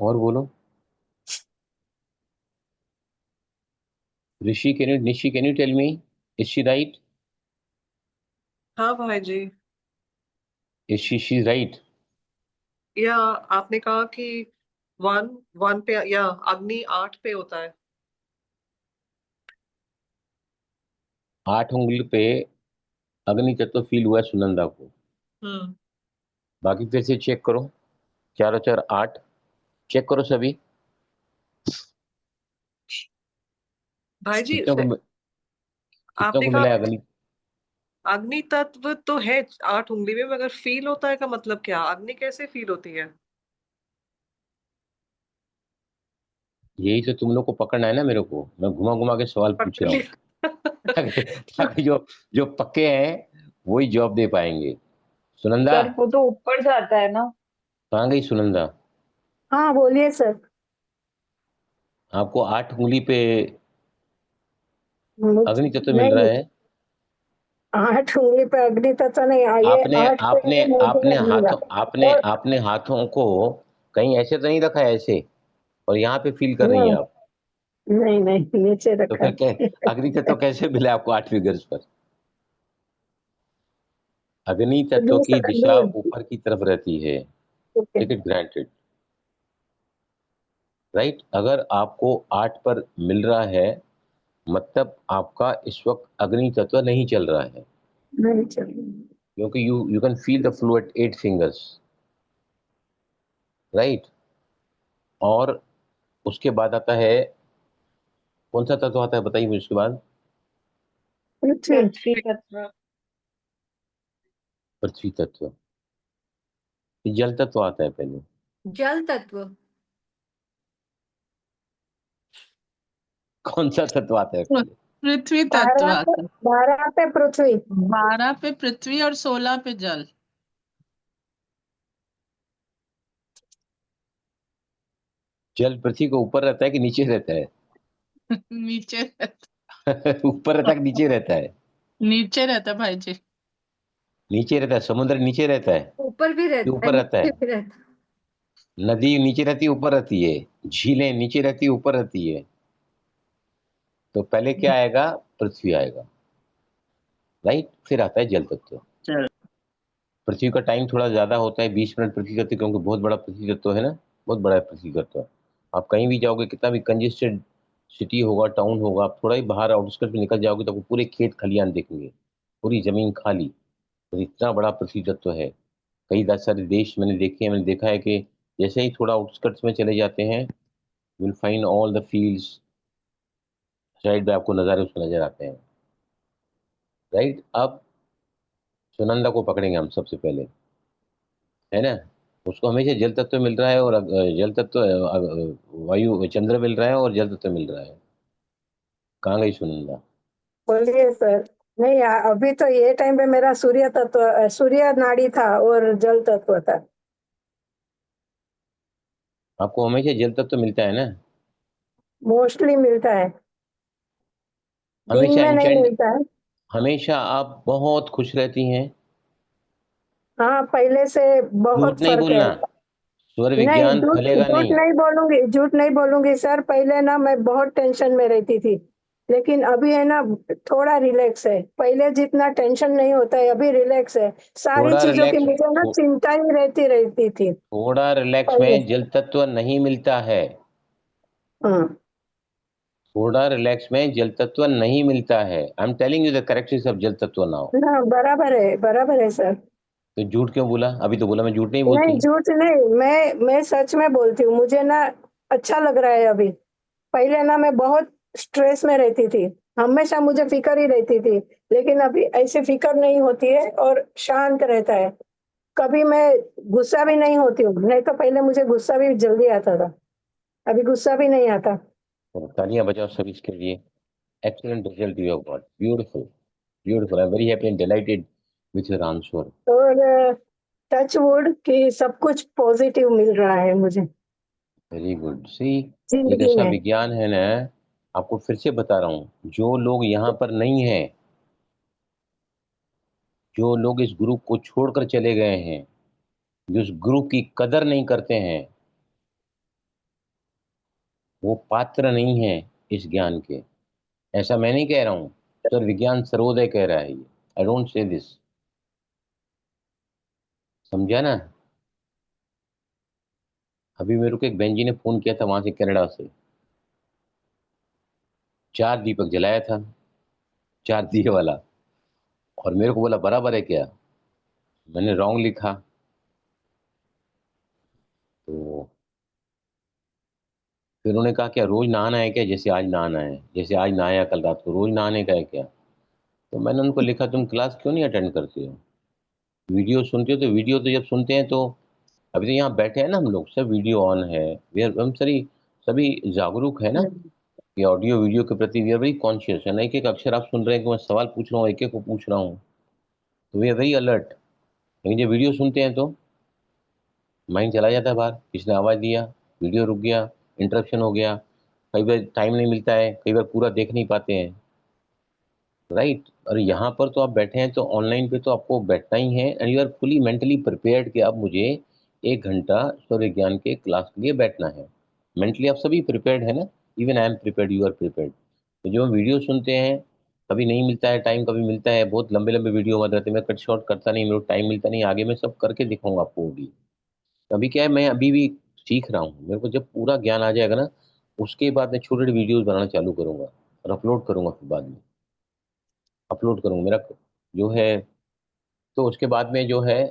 और बोलो। Rishi can you, Nishi can you tell me, is she right? हाँ भाई जी। Is she right? या आपने कहा कि 1 पे, या अग्नि 8 पे होता है। 8 उंगली पे अग्नि तत्व फील हुआ है सुनंदा को। हम्म। बाकी फिर से चेक करो, चारों चार 8 चेक करो सभी। भाई जी कितनों आपने को कहा मिला है अग्नि? अग्नि तत्व तो है 8 उंगली में, मगर फील होता है का मतलब क्या? अग्नि कैसे फील होती है? यही तो तुम लोग को पकड़ना है ना मेरे को, मैं घुमा घुमा के सवाल पूछ रहा हूँ ताकि ताकि जो जो पक्के हैं वही जवाब दे पाएंगे। सुनंदा, सर वो तो ऊपर जाता है ना। कहाँ गई सुनंदा? हाँ बोलिए सर। आपको 8 उंगली पे अग्नि तत्व मिल रहा नहीं, है। 8 उंगली पे अग्नि तत्व नहीं, ये आपने 8 पे आपने मुझे आपने मिला। हाथों आपने और आपने हाथों को कहीं ऐसे तो नहीं रखा है ऐसे, और यहाँ पे फील कर रही हैं नहीं आप? नहीं नहीं, नीचे तो रखा फिर क्या है। अग्नि तत्व कैसे मिला आपको 8 फिगर्स पर? अग्नि तत्व की दिशा ऊपर की तरफ रहती है, टेक इट ग्रांटेड, राइट। अगर आपको 8 पर मिल रहा है मतलब आपका इस वक्त अग्नि तत्व नहीं चल रहा है, नहीं चलिए। क्योंकि you can feel the flow at 8 fingers, right. और उसके बाद आता है कौन सा तत्व आता है बताइए मुझे उसके बाद? पृथ्वी। पृथ्वी तत्व। पृथ्वी तत्व। जल तत्व आता है पहले। जल तत्व। कौन सा तत्व आता है पहले? पृथ्वी तत्व 12 पे आता है। 12 पे पृथ्वी। 12 पे पृथ्वी और 16 पे जल। जल पृथ्वी के ऊपर रहता है कि नीचे रहता है? नीचे ऊपर रहता है कि नीचे रहता है? नीचे रहता है भाई जी। नीचे रहता है। समुद्र नीचे रहता है ऊपर भी कि रहता है, ऊपर रहता नीचे है? भी रहता है। नदी नीचे रहती है ऊपर रहती है? झीलें नीचे रहती है ऊपर रहती है? तो पहले क्या आएगा? पृथ्वी आएगा, राइट। फिर आता है जल तत्व। चल। पृथ्वी का टाइम थोड़ा ज्यादा होता है, 20 मिनट पृथ्वी तत्व, क्योंकि बहुत बड़ा पृथ्वी तत्व है ना, बहुत बड़ा है पृथ्वी तत्व। आप कहीं भी जाओगे, कितना भी कंजेस्टेड सिटी होगा, टाउन होगा, आप थोड़ा ही बाहर आउटस्कर्ट में निकल जाओगे तो आपको पूरे खेत खलियान देखेंगे, पूरी जमीन खाली। तो इतना बड़ा पृथ्वी तत्व है। कई सारे देश मैंने देखे हैं, मैंने देखा है कि जैसे ही थोड़ा आउटस्कर्ट्स में चले जाते हैं, will find all the fields, side में आपको नज़ारे उसके नजर आते हैं, राइट। अब सुनंदा को पकड़ेंगे हम सबसे पहले, है ना। उसको हमेशा जल तत्व मिल रहा है और जल तत्व वायु चंद्र मिल रहा है और जल तत्व मिल रहा है। कहाँ गई सुनंदा? बोलिए सर। नहीं, अभी तो ये टाइम पे मेरा सूर्य तत्व, सूर्य नाड़ी था और जल तत्व था। आपको हमेशा जल तत्व मिलता है ना? मोस्टली मिलता है, दिन हमेशा में नहीं एंशंट, मिलता है। हमेशा आप बहुत खुश रहती हैं। हाँ, पहले से झूठ बहुत नहीं फर्क है। बोलना, स्वर नहीं, विज्ञान झूठ फैलेगा झूठ नहीं। नहीं बोलूंगी, झूठ नहीं बोलूंगी सर। पहले ना मैं बहुत टेंशन में रहती थी, लेकिन अभी है ना, थोड़ा रिलैक्स है। पहले जितना टेंशन नहीं होता है, अभी रिलैक्स है। सारी थोड़ा चीजों की रिलैक्स, मुझे ना चिंता ही रहती थी थोड़ा रिलैक्स पहले। में जल तत्व नहीं मिलता है। हाँ, थोड़ा रिलैक्स में जल तत्व नहीं मिलता है। I am telling you the correctness of जल तत्व नाउ। ना बराबर है सर। तो झूठ क्यों बोला? अभी तो बोला मैं झूठ नहीं नहीं, बोलती। झूठ नहीं, मैं सच में बोलती हूँ। मुझे ना अच्छा लग रहा है अभी। पहले ना मैं बहुत स्ट्रेस में रहती थी, हमेशा मुझे फिक्र ही रहती थी। लेकिन अभी ऐसे फिक्र नहीं होती है और शांत रहता है। कभी मैं गुस्सा भी नहीं होती हूँ, नहीं तो पहले मुझे गुस्सा भी जल्दी आता था, अभी गुस्सा भी नहीं आता। तो तालियां बजाओ सभी इसके लिए। Excellent result you have got. Beautiful, beautiful. I'm very happy and delighted with your answer. और टच वुड कि सब कुछ पॉजिटिव मिल रहा है मुझे Very good. See, एक जिंदगी ऐसा में। विज्ञान है ना, आपको फिर से बता रहा हूँ, जो लोग यहाँ पर नहीं हैं, जो लोग इस ग्रुप को छोड़कर चले गए हैं, जो इस ग्रुप की कदर नहीं करते हैं, वो पात्र नहीं है इस ज्ञान के। ऐसा मैं नहीं कह रहा हूँ सर, विज्ञान सर्वोदय कह रहा है ये। आई डोंट से दिस, समझा ना? अभी मेरे को एक बहन जी ने फोन किया था वहां से, कनाडा से। 4 दीपक जलाया था, 4 दिए वाला, और मेरे को बोला बराबर है क्या? मैंने रॉन्ग लिखा। तो फिर उन्होंने कहा क्या रोज नहाना है क्या? जैसे आज नहाना है, जैसे आज नहाया कल रात को, रोज नहाने का है क्या? तो मैंने उनको लिखा तुम क्लास क्यों नहीं अटेंड करते हो? वीडियो सुनते हो? तो वीडियो तो जब सुनते हैं तो, अभी तो यहाँ बैठे हैं ना हम लोग, सब वीडियो ऑन है, हम सभी जागरूक है ना, ये ऑडियो वीडियो के प्रति वी आर वेरी कॉन्शियस है ना। एक एक अक्षर आप सुन रहे हैं कि मैं सवाल पूछ रहा हूँ, एक एक को पूछ रहा हूँ, तो वी आर वेरी अलर्ट। लेकिन जब वीडियो सुनते हैं तो माइंड चला जाता है बाहर, किसने आवाज़ दिया, वीडियो रुक गया, इंटरप्शन हो गया, कई बार टाइम नहीं मिलता है, कई बार पूरा देख नहीं पाते हैं, राइट। और यहाँ पर तो आप बैठे हैं तो ऑनलाइन पे तो आपको बैठना ही है, and you are fully mentally prepared कि अब मुझे 1 घंटा सूर्य ज्ञान के क्लास के लिए बैठना है। मेंटली आप सभी प्रिपेयर्ड है ना, even I am prepared, you are prepared. तो जो हम वीडियो सुनते हैं, कभी नहीं मिलता है टाइम, कभी मिलता है, बहुत लंबे लंबे वीडियो मत रहते, मैं कट शॉर्ट करता नहीं, मेरे को टाइम मिलता नहीं, आगे मैं सब करके दिखाऊंगा आपको वो भी। अभी क्या है, मैं अभी भी सीख रहा हूँ, मेरे को जब पूरा ज्ञान आ जाएगा ना, उसके बाद मैं छोटे छोटे वीडियोज बनाना चालू करूंगा और अपलोड करूंगा, फिर बाद में अपलोड करूंगा मेरा जो है। तो उसके बाद में जो है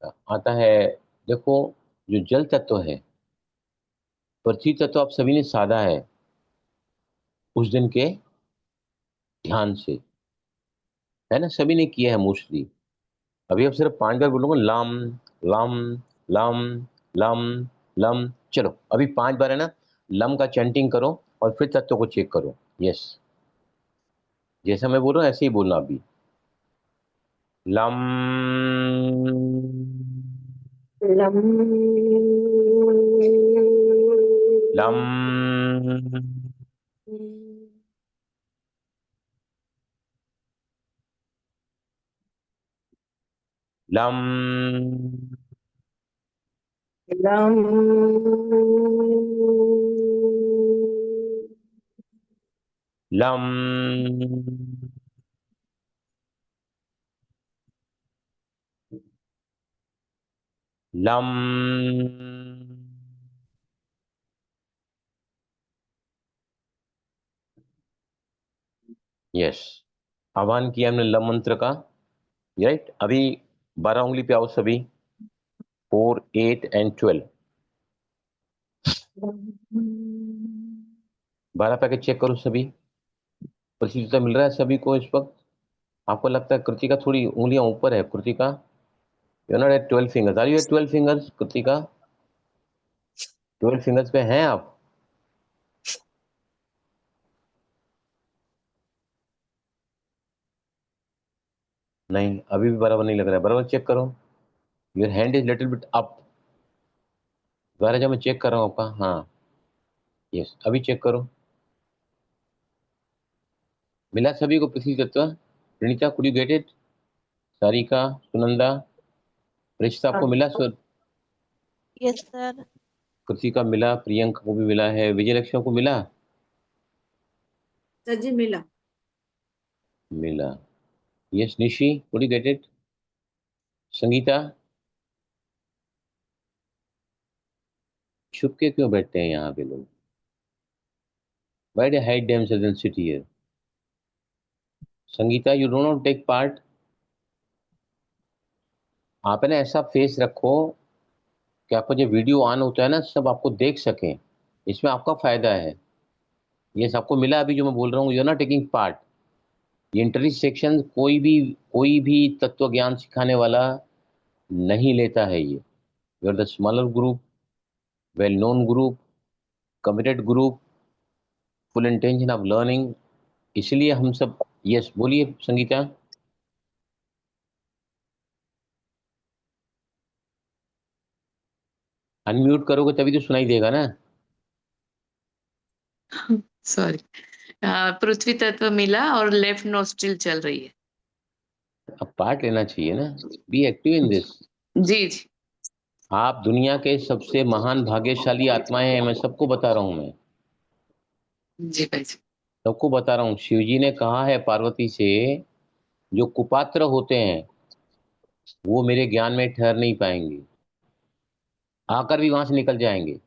आता है, देखो, जो जल तत्व है, पृथ्वी तत्व आप सभी ने साधा है उस दिन के ध्यान से, है ना, सभी ने किया है मोस्टली। अभी अब सिर्फ 5 बार बोलूंगा, lump lump lump lump lump. चलो अभी 5 बार है ना, लम का चैंटिंग करो और फिर तत्व को चेक करो। यस, जैसा मैं बोल रहा हूँ ऐसे ही बोलना अभी। Lump lump lump lump lump lump lump. Yes, आह्वान किया हमने लम मंत्र का, राइट। अभी 12 उंगली पे आओ सभी, 4, 8 एंड 12। 12 पैकेट चेक करो सभी, प्रसिद्धता मिल रहा है सभी को इस वक्त? आपको लगता है कृतिका थोड़ी उंगलियां ऊपर है? Kritika You're not at 12 fingers. Are you at 12 fingers, Kritika? 12 fingers पे हैं आप? नहीं, अभी भी बराबर नहीं लग रहा है. बराबर चेक करो. Your hand is little bit up. दोबारा जब मैं चेक कर रहा हूँ आपका, हाँ, यस, अभी चेक करो. मिला सभी को पृथ्वी तत्व? Pranita, could you get it? Sarika, Sunanda, रिश्ता आपको मिला? स्वर यस सर। कृतिका मिला, प्रियंका को भी मिला है, विजयलक्ष्मी को मिला? सर जी मिला। मिला. Yes, Nishi, could you get it? Sangeeta, छुप के क्यों बैठते हैं यहाँ पे लोग? Why they hide themselves and sit here? Sangeeta, you do not take part. आप है ना ऐसा फेस रखो कि आपका जो वीडियो ऑन होता है ना, सब आपको देख सकें. इसमें आपका फायदा है. ये सबको मिला अभी जो मैं बोल रहा हूँ, you are not taking part. ये इंटरव्यू सेक्शन कोई भी तत्व ज्ञान सिखाने वाला नहीं लेता है. ये you are the smaller group, well known group, committed group, full intention of learning. इसलिए हम सब. यस, बोलिए संगीता. अनम्यूट करोगे तभी तो सुनाई देगा ना. सॉरी, पृथ्वी तत्व मिला और लेफ्ट नोस्ट्रिल चल रही है. अब पार्ट लेना चाहिए ना. Be active in this. जी जी. आप दुनिया के सबसे महान भाग्यशाली आत्माएं हैं. मैं सबको बता रहा हूं. मैं जी भाई जी. सबको बता रहा हूं. शिव जी ने कहा है पार्वती से, जो कुपात्र होते हैं वो मेरे ज्ञान में ठहर नहीं पाएंगे, आकर भी वहां से निकल जाएंगे.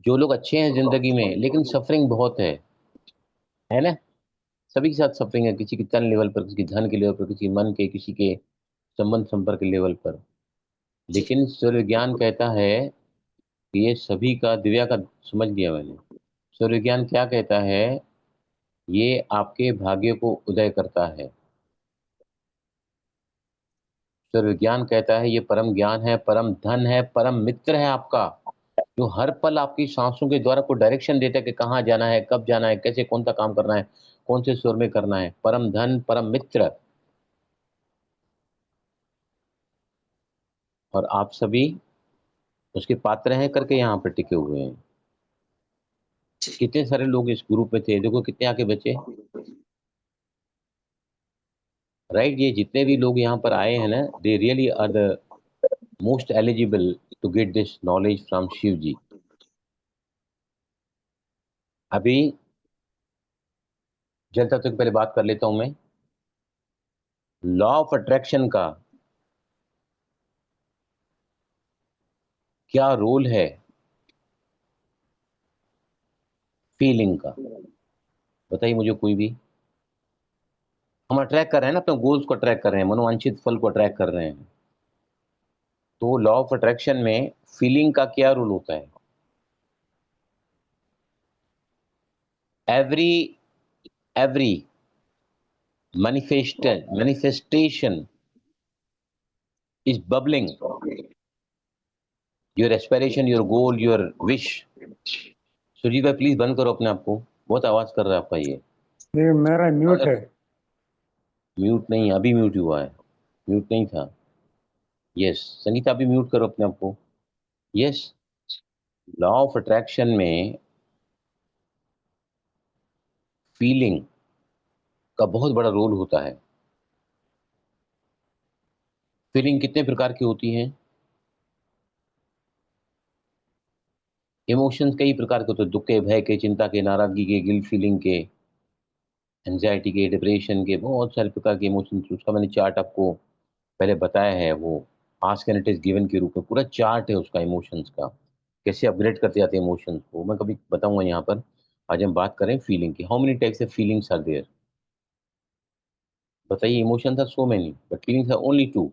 जो लोग अच्छे हैं जिंदगी में, लेकिन सफरिंग बहुत है ना. सभी के साथ सफरिंग है. किसी के तन लेवल पर, किसी के धन के लेवल पर, किसी के मन के, किसी के संबंध संपर्क के लेवल पर. लेकिन सूर्य ज्ञान कहता है कि ये सभी का, दिव्या का समझ लिया मैंने. सूर्य ज्ञान क्या कहता है? ये आपके भाग्य को उदय करता है. सूर्य ज्ञान कहता है ये परम ज्ञान है, परम धन है, परम मित्र है आपका, जो हर पल आपकी सांसों के द्वारा को डायरेक्शन देता है कि कहाँ जाना है, कब जाना है, कैसे कौन सा काम करना है, कौन से स्वर में करना है. परम धन, परम मित्र. और आप सभी उसके पात्र हैं करके यहाँ पर टिके हुए हैं. कितने सारे लोग इस ग्रुप में थे, देखो कितने आके बचे. राइट. ये जितने भी लोग यहाँ पर आए हैं ना, they really are the most eligible to get this knowledge from Shiv ji. अभी जल तत्व की पहले बात कर लेता हूं मैं. लॉ ऑफ अट्रैक्शन का क्या रोल है फीलिंग का? बताइए मुझे कोई भी. हम अट्रैक्ट कर रहे हैं ना, अपने गोल्स को अट्रैक्ट कर रहे हैं, मनोवांछित फल को अट्रैक्ट कर रहे हैं. तो लॉ ऑफ अट्रैक्शन में फीलिंग का क्या रोल होता है? Every manifestation is bubbling. Your aspiration, your goal, your wish. Sujeet भाई प्लीज बंद करो अपने आप को, बहुत आवाज कर रहा है आपका. ये मेरा म्यूट है. म्यूट नहीं, अभी म्यूट हुआ है. म्यूट नहीं था. यस, संगीता अभी म्यूट करो अपने आप को. यस. लॉ ऑफ अट्रैक्शन में फीलिंग का बहुत बड़ा रोल होता है. फीलिंग कितने प्रकार की होती हैं? इमोशंस कई प्रकार के होते हैं. दुख के, भय के, चिंता के, नाराजगी के, गिल्ट फीलिंग के, एंजाइटी के, डिप्रेशन के, बहुत सारे प्रकार के इमोशंस. उसका मैंने चार्ट आपको पहले बताया है. वो ask and it is given के रूप में पूरा चार्ट है उसका, इमोशंस का, कैसे अपग्रेड करते जाते हैं इमोशंस को. मैं कभी बताऊंगा यहाँ पर. आज हम बात करें फीलिंग की. How many types of feelings are there? बताइए. Emotions are so many but feelings are only 2,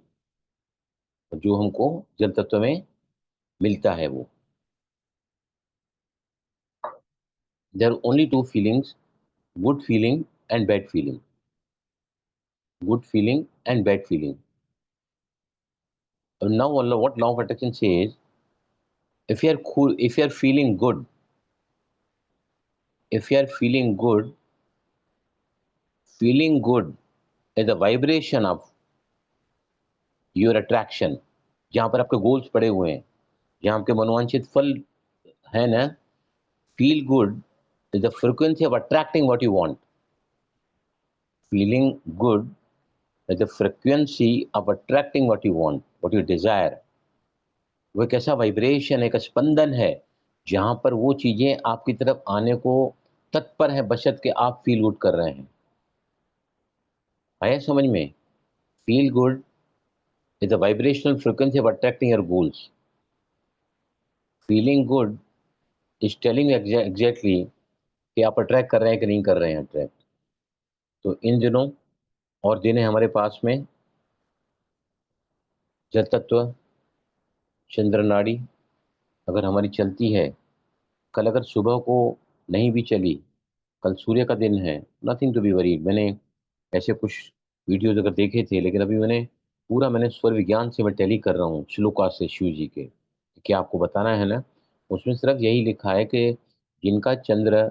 जो हमको जल तत्व में मिलता है. वो there are only 2 feelings, good feeling and bad feeling. Good feeling and bad feeling. now what law of attraction says, if you are cool, if you are feeling good, feeling good is a vibration of your attraction. जहां पर आपके goals पड़े हुए हैं, जहां आपके मनोवांछित फल है ना, feel good is the frequency of attracting what you want. Feeling good is the frequency of attracting what you want, what you desire. वो एक ऐसा वाइब्रेशन, एक स्पंदन है जहां पर वो चीजें आपकी तरफ आने को तत्पर है, बशर्ते कि आप फील गुड कर रहे हैं। आया समझ में? Feel good is the vibrational frequency of attracting your goals. Feeling good is telling you exactly कि आप अट्रैक्ट कर रहे हैं कि नहीं कर रहे हैं अट्रैक्ट। तो इन दिनों और दिन है हमारे पास में जल तत्व, चंद्र नाड़ी अगर हमारी चलती है, कल अगर सुबह को नहीं भी चली, कल सूर्य का दिन है, नथिंग टू बी वरीड। मैंने ऐसे कुछ वीडियोज अगर देखे थे, लेकिन अभी मैंने स्वर विज्ञान से मैं टैली कर रहा हूँ, श्लोका से शिव जी के, क्या आपको बताना है ना, उसमें सिर्फ यही लिखा है कि जिनका चंद्र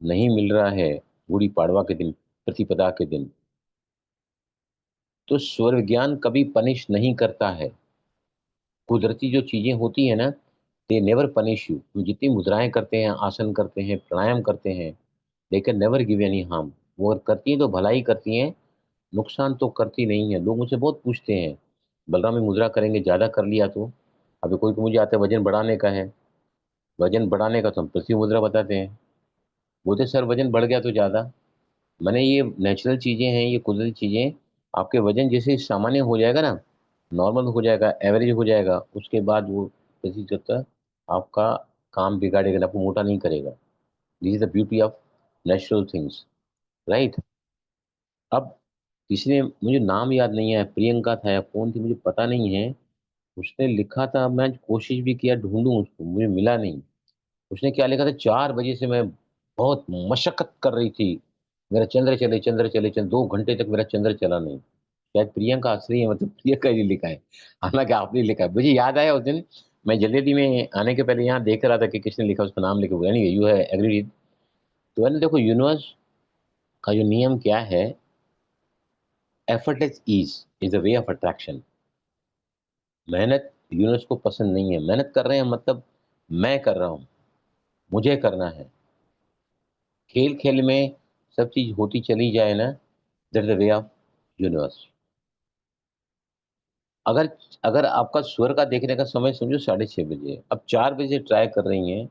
नहीं मिल रहा है गुड़ी पाड़वा के दिन, प्रतिपदा के दिन, तो स्वर विज्ञान कभी पनिश नहीं करता है। कुदरती जो चीजें होती है ना, दे नेवर पनिश यू। जितनी मुद्राएं करते हैं, आसन करते हैं, प्राणायाम करते हैं, they can never give any harm. वो अगर करती हैं तो भलाई करती हैं, नुकसान तो करती नहीं है। लोग मुझसे बहुत पूछते हैं, बलराम में मुद्रा करेंगे, ज़्यादा कर लिया तो? अभी कोई मुझे आता है वजन बढ़ाने का है, वजन बढ़ाने का तो हम पृथ्वी मुद्रा बताते हैं, बोलते सर वजन बढ़ गया तो ज़्यादा। मैंने ये नेचुरल चीज़ें हैं, ये कुदरती चीज़ें, आपके वजन जैसे सामान्य हो जाएगा ना, नॉर्मल हो जाएगा, एवरेज हो जाएगा, उसके बाद वो किसी तक आपका काम बिगाड़ेगा, आपको मोटा नहीं करेगा। This is the beauty of natural things, right. अब किसी ने, मुझे नाम याद नहीं है, प्रियंका था या कौन थी मुझे पता नहीं है, उसने लिखा था, मैं कोशिश भी किया ढूंढूं उसको, मुझे मिला नहीं। उसने क्या लिखा था, 4 बजे से मैं बहुत मशक्कत कर रही थी, मेरा चंद्र चले चंद्र चले चंद्र, 2 घंटे तक मेरा चंद्र चला नहीं। शायद प्रियंका आश्रय है, मतलब प्रियंका ही लिखा है, हालांकि आपने लिखा है। मुझे याद आया उस दिन मैं जल्दी में आने के पहले यहाँ देख रहा था कि किसने लिखा, उसका नाम लिखे हुआ नहीं, यू है एग्रीड। तो है ना, देखो यूनिवर्स का जो नियम क्या है, effortless ease is the way of attraction। मेहनत यूनिवर्स को पसंद नहीं है। मेहनत कर रहे हैं मतलब मैं कर रहा हूं, मुझे करना है। खेल खेल में सब चीज होती चली जाए ना, that the way of universe. अगर अगर आपका स्वर का देखने का समय समझो 6:30 बजे, अब 4 बजे ट्राई कर रही हैं,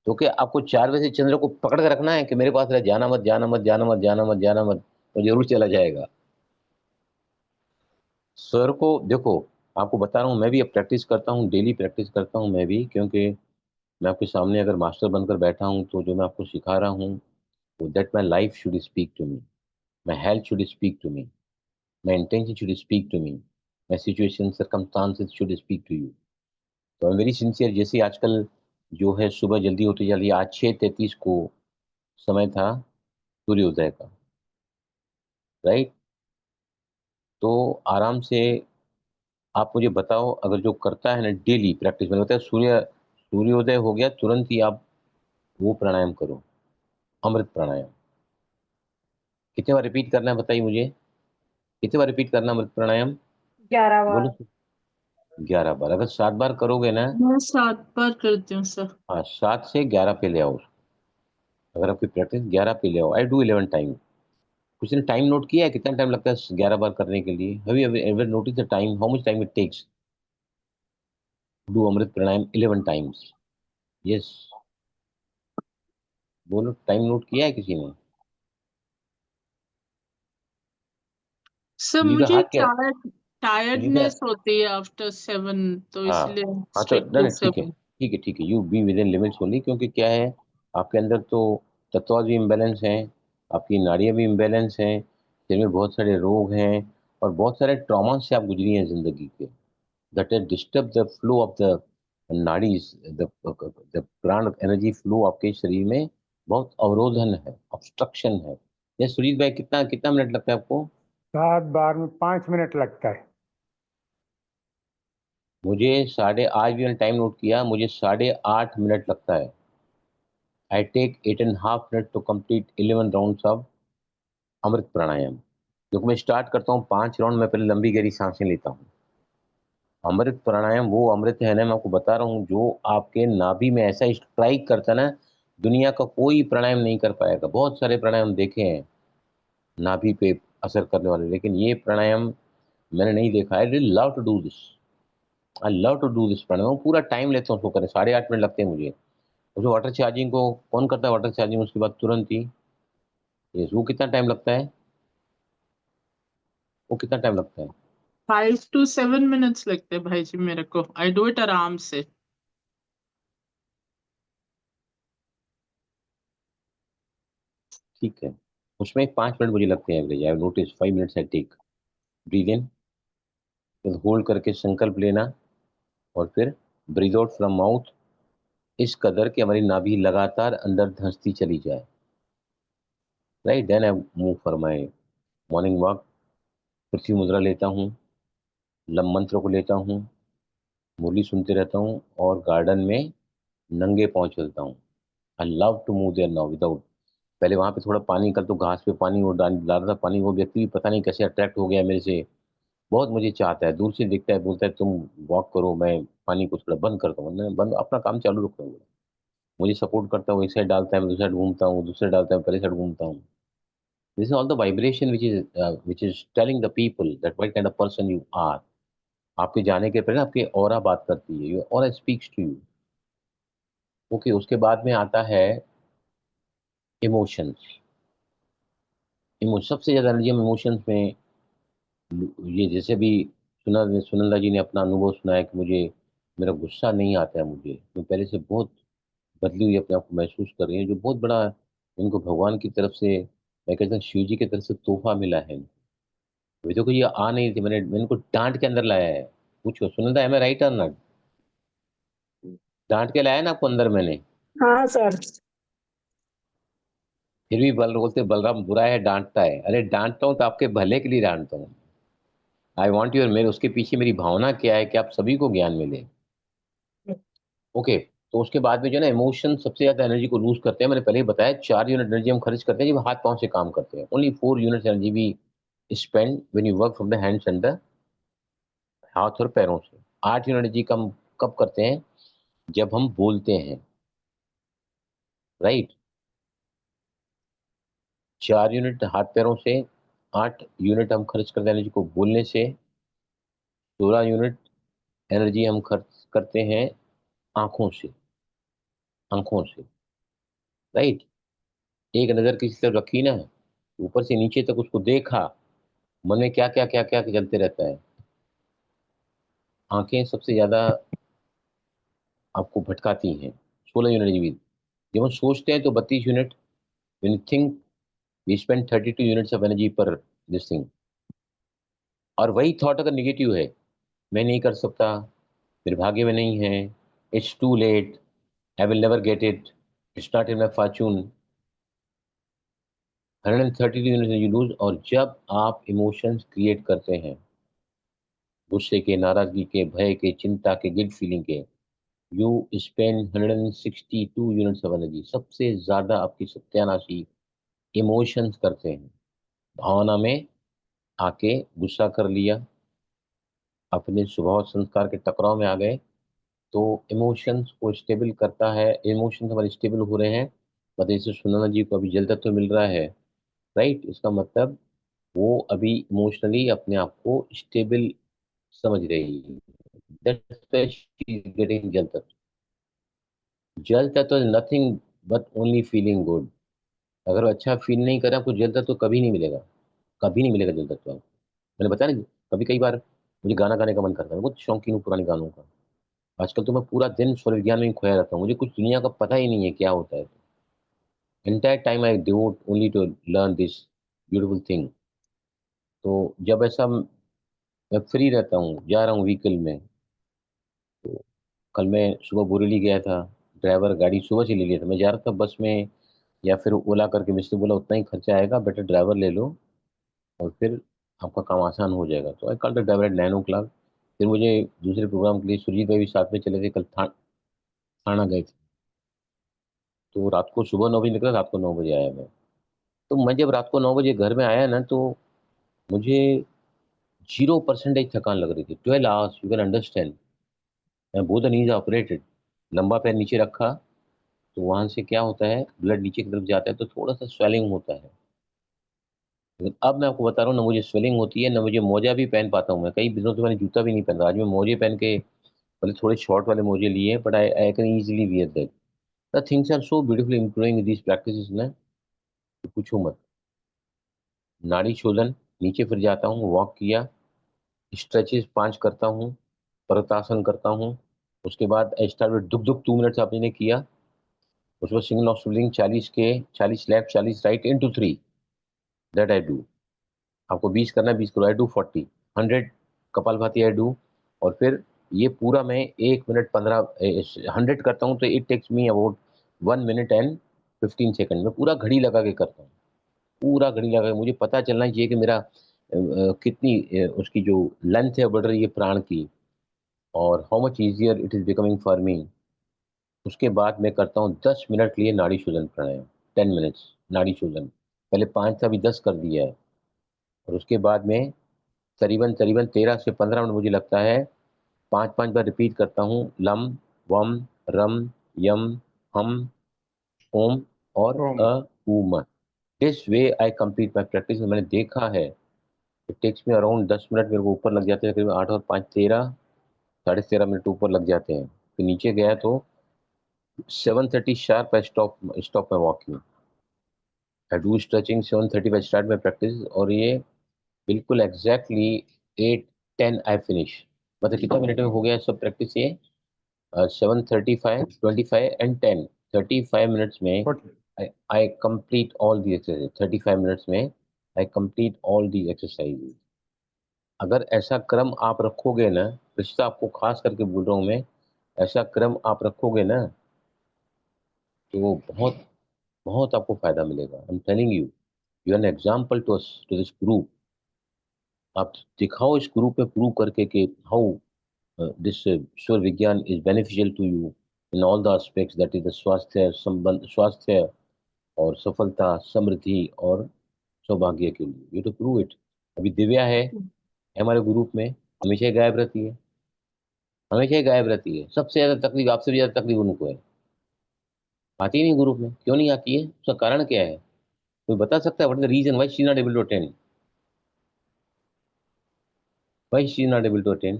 तो क्या आपको 4 बजे चंद्र को पकड़ कर रखना है कि मेरे पास रहे, जाना मत जाना मत जाना मत जाना मत जाना मत, वो जरूर चला जाएगा। स्वर को देखो, आपको बता रहा हूँ, मैं भी अब प्रैक्टिस करता हूँ, डेली प्रैक्टिस करता हूँ मैं भी, क्योंकि मैं आपके सामने अगर मास्टर बनकर बैठा हूँ तो जो मैं आपको सिखा रहा हूँ, तो that my life should speak to me, my health should speak to me, my intention should speak to me, my situation circumstances should speak to you. तो आई एम वेरी सिंसियर। जैसे आजकल जो है सुबह जल्दी होती जा रही है, आज 6:33 को समय था सूर्योदय का, राइट। तो आराम से आप मुझे बताओ, अगर जो करता है ना डेली प्रैक्टिस, मैंने बताया सूर्योदय हो गया तुरंत ही आप वो प्राणायाम करो, अमृत प्राणायाम। कितने बार रिपीट करना है बताइए मुझे, कितने बार रिपीट करना अमृत प्राणायाम? 11 बार। बोलो। 11 बार। अगर 7 बार करोगे ना, मैं 7 बार करती हूँ सर। हाँ, 7 से 11 पे ले आओ। अगर आपकी प्रैक्टिस 11 पे ले आओ, आई डू 11 टाइम। कुछ ने टाइम नोट किया है कितना टाइम लगता है 11 बार करने के लिए? Have you ever notice the time, how much time it takes do Amrit pranayama 11 times? Yes, बोलो, टाइम नोट किया है किसी ने? सर लीजिए मुझे हाथ क्या, लीजिए। टायर्डनेस होती है आफ्टर 7, तो हाँ इसलिए हाँ, तो स्टिक नहीं टू नहीं, ठीक है 7। ठीक है ठीक है, you be with in limits only. क्योंकि क्या है, आपके अंदर तो तत्व भी इम्बेलेंस हैं, आपकी नाड़ियाँ भी इम्बेलेंस हैं, शरीर में बहुत सारे रोग हैं, और बहुत सारे ट्रॉमा से आप गुजरी हैं जिंदगी के, that has disturb the flow of the nadis, the प्राण एनर्जी फ्लो आपके शरीर में बहुत अवरोधन है, ऑब्स्ट्रक्शन है। ये सुजीत भाई, कितना कितना मिनट लगता है आपको? 7 बार में 5 मिनट लगता है। मुझे आज भी मैंने टाइम नोट किया, मुझे 8.5 मिनट लगता है। I take 8.5 minute to complete 11 rounds of Amrit pranayam. क्योंकि मैं स्टार्ट करता हूँ 5 राउंड, मैं पहले लंबी गहरी सांसें लेता हूँ। अमृत प्राणायाम वो अमृत है ना, मैं आपको बता रहा हूँ, जो आपके नाभि में ऐसा स्ट्राइक करता है ना, दुनिया का कोई प्राणायाम नहीं कर पाएगा। बहुत सारे प्राणायाम देखे हैं नाभि पे असर करने वाले, लेकिन ये प्राणायाम मैंने नहीं देखा। I really love to do this, I love to do this pranayam. पूरा टाइम लेता हूँ उसको करने, 8.5 मिनट लगते हैं मुझे। उसको वाटर चार्जिंग को कौन करता है? वाटर चार्जिंग उसके बाद तुरंत ही ये वो कितना टाइम लगता है? वो कितना टाइम लगता है? 5 to 7 minutes लगते हैं भाई जी मेरे को। आई डू इट आराम से। ठीक है, उसमें 5 मिनट मुझे लगते हैं average. I notice 5 minutes I take. Breathe in, फिर होल्ड करके संकल्प लेना, और फिर ब्रीद आउट फ्रॉम माउथ, इस कदर कि हमारी नाभि लगातार अंदर धंसती चली जाए। Right, then I move for my morning walk. पृथ्वी मुद्रा लेता हूँ, लम मंत्र को लेता हूँ, मुरली सुनते रहता हूँ, और गार्डन में नंगे पाँव चलता हूँ। I love to move there now without. पहले वहाँ पे थोड़ा पानी कर, तो घास पे पानी वो डाल रहा था पानी, वो व्यक्ति भी पता नहीं कैसे अट्रैक्ट हो गया मेरे से। बहुत मुझे चाहता है, दूर से दिखता है, बोलता है तुम वॉक करो, मैं पानी को थोड़ा बंद करता हूँ। मैं बंद, अपना काम चालू रखूँगा। मुझे सपोर्ट करता हूँ, एक साइड डालता है, मैं दूसरी साइड घूमता हूँ, दूसरे डालता है, पहले साइड घूमता हूँ। This is all the vibration which is telling the people that what kind of person you are. आपके जाने के पहले आपकी ऑरा बात करती है, your aura speaks to you. Okay, उसके बाद में आता है इमोशंस। इमोशन, सबसे ज़्यादा एनर्जी हम इमोशंस में, ये जैसे भी सुनंदा जी ने अपना अनुभव सुनाया कि मुझे मेरा गुस्सा नहीं आता है, मुझे मैं पहले से बहुत बदली हुई अपने आप को महसूस कर रही है, जो बहुत बड़ा इनको भगवान की तरफ से, मैं कहता हूँ शिव जी की तरफ से तोहफा मिला है। अभी देखो ये आ नहीं थी, मैंने इनको डांट के अंदर लाया है। पूछो सुनंदा, एम आई राइट और नॉट? डांट के लाया ना आपको अंदर मैंने। हाँ सर। फिर भी बोलते बलराम बुरा है, डांटता है। अरे डांटता हूँ तो आपके भले के लिए डांटता हूँ। आई वॉन्ट यूर, मेरे उसके पीछे मेरी भावना क्या है कि आप सभी को ज्ञान मिले। ओके, तो उसके बाद में जो है ना, इमोशन सबसे ज्यादा एनर्जी को लूज करते हैं। मैंने पहले ही बताया 4 यूनिट एनर्जी हम खर्च करते हैं जब हाथ पांव से काम करते हैं। Only 4 unit energy we spend when you work from the hands and the हाथ और पैरों से। 8 यूनिट एनर्जी कम कब करते हैं? जब हम बोलते हैं। राइट, 4 यूनिट हाथ पैरों से, 8 यूनिट हम खर्च करते हैं एनर्जी को बोलने से, 16 यूनिट एनर्जी हम खर्च करते हैं आंखों से, आंखों से। राइट, एक नजर किसी तरफ रखी ना, ऊपर से नीचे तक उसको देखा, मन में क्या क्या क्या क्या चलते रहता है। आंखें सबसे ज्यादा आपको भटकाती हैं। 16 यूनिट जीवित, जब हम सोचते हैं तो 32 unit. When you think we spend 32 units of energy per this thing. और वही थॉट अगर निगेटिव है, मैं नहीं कर सकता, मेरे भाग्य में नहीं है, it's too late, I will never get it, it's not in my fortune, 132 unit energy lose. और जब आप इमोशंस क्रिएट करते हैं, गुस्से के, नाराजगी के, भय के, चिंता के, गिल्ट फीलिंग के, you spend 162 units of energy. सबसे ज्यादा आपकी सत्यानाशी इमोशंस करते हैं। भावना में आके गुस्सा कर लिया, अपने स्वभाव संस्कार के टकराव में आ गए, तो इमोशंस को स्टेबल करता है। इमोशंस हमारे स्टेबल हो रहे हैं, मतलब जैसे सुनंदा जी को अभी जल तत्व मिल रहा है। राइट, इसका मतलब वो अभी इमोशनली अपने आप को स्टेबल समझ रही है। That's why she is getting जल तत्व। जल तत्व is nothing but only feeling good. अगर वो अच्छा फील नहीं करे आपको, जल तत्व कभी नहीं मिलेगा, कभी नहीं मिलेगा जल तत्व। मैंने बताया ना, कभी कई बार मुझे गाना गाने का मन करता है, बहुत शौकीन हूँ पुराने गानों का। आजकल तो मैं पूरा दिन स्वर विज्ञान में ही खोया रहता हूँ, मुझे कुछ दुनिया का पता ही नहीं है क्या होता है। Entire time I devote only to learn this beautiful thing. तो जब ऐसा मैं फ्री रहता हूँ, जा रहा हूँ व्हीकल में, तो कल मैं सुबह बोरेली गया था, ड्राइवर गाड़ी सुबह से ले लिया था, मैं जा रहा था बस में या फिर ओला करके, मिस्टर बोला उतना ही खर्चा आएगा, बेटर ड्राइवर ले लो और फिर आपका काम आसान हो जाएगा। तो I call the driver at 9 o'clock। फिर मुझे दूसरे प्रोग्राम के लिए सुरजीत भाई भी साथ में चले थे, कल थाना गए थे। तो रात को सुबह 9 बजे निकला, रात को 9 बजे आया मैं। तो मैं जब रात को 9 बजे घर में आया ना, तो मुझे 0% थकान लग रही थी। 12 आवर्स, यू कैन अंडरस्टैंड। मैं बोथ द नीज ऑपरेटेड, लंबा पैर नीचे रखा, तो वहां से क्या होता है, ब्लड नीचे की तरफ जाता है, तो थोड़ा सा स्वेलिंग होता है। लेकिन अब मैं आपको बता रहा हूँ, ना मुझे स्वेलिंग होती है, ना मुझे मोजा भी पहन पाता हूँ। मैं कई दिनों से मैंने जूता भी नहीं पहना। आज मैं मोजे पहन के, मतलब थोड़े शॉर्ट वाले मोजे लिए, but I can easily wear that. The things are so beautifully improving this practices ना, तो पूछो मत। नाड़ी शोधन, नीचे फिर जाता हूँ, वॉक किया, स्ट्रेचेस 5 करता हूँ, प्रतासन करता हूँ। उसके बाद आई स्टार्ट विद दुक दुक 2 मिनट्स आपने किया। उसके बाद single nostril breathing 40 left 40 right into 3, that I do. आपको 20 करना है, 20 करो, I do 40, 100 kapalbhati I do. और फिर ये पूरा मैं 1 मिनट 15 100 करता हूँ, तो it takes me about 1 minute and 15 second में पूरा घड़ी लगा के करता हूँ। पूरा घड़ी लगा के मुझे पता चलना चाहिए कि मेरा कितनी उसकी जो लेंथ है बढ़ रही है प्राण की, और how much easier it is becoming for me. उसके बाद मैं करता हूँ 10 मिनट लिए नाड़ी शोधन प्राणायाम, 10 मिनट्स नाड़ी शोधन। पहले 5 था, अभी 10 कर दिया है। और उसके बाद में करीबन करीबन 13 से 15 मिनट मुझे लगता है 5-5 बार रिपीट करता हूँ, लम वम रम यम हम ओम और ओम। Um. This way I complete my practice. मैंने देखा है, it takes me around 10 minute मेरे को ऊपर लग जाते हैं, करीबन 8 और 5 13, 13.5 मिनट ऊपर लग जाते हैं। फिर नीचे गया तो 7:30 sharp I stop my walking. I do stretching 7:30 by start my practice, और ये बिल्कुल एग्जैक्टली 8:10 आई फिनिश। मतलब कितना मिनट में हो गया सब प्रैक्टिस ये? 7:35 25 एंड 10, 35 मिनट्स में I complete all the exercises। 35 minutes में I complete all the exercises। अगर ऐसा क्रम आप रखोगे ना, रिश्ता आपको खास करके बोल रहा हूँ मैं, ऐसा क्रम आप रखोगे ना, तो बहुत बहुत आपको फायदा मिलेगा। I am telling you, you are an example to this group. आप दिखाओ इस ग्रुप में प्रूव करके कि हाउ दिस सूर्य विज्ञान is beneficial to you in all the aspects, that is the स्वास्थ्य, संबंध, स्वास्थ्य और सफलता, समृद्धि और सौभाग्य के लिए। You to prove it. अभी दिव्या है हमारे ग्रुप में, हमेशा ही गायब रहती है, हमेशा ही गायब रहती है। सबसे ज्यादा तकलीफ, आपसे भी ज्यादा तकलीफ उनको है, आती ही नहीं ग्रुप में। क्यों नहीं आती है, उसका कारण क्या है? कोई बता सकता है? What is the reason why she not able to attend? Why she not able to attend?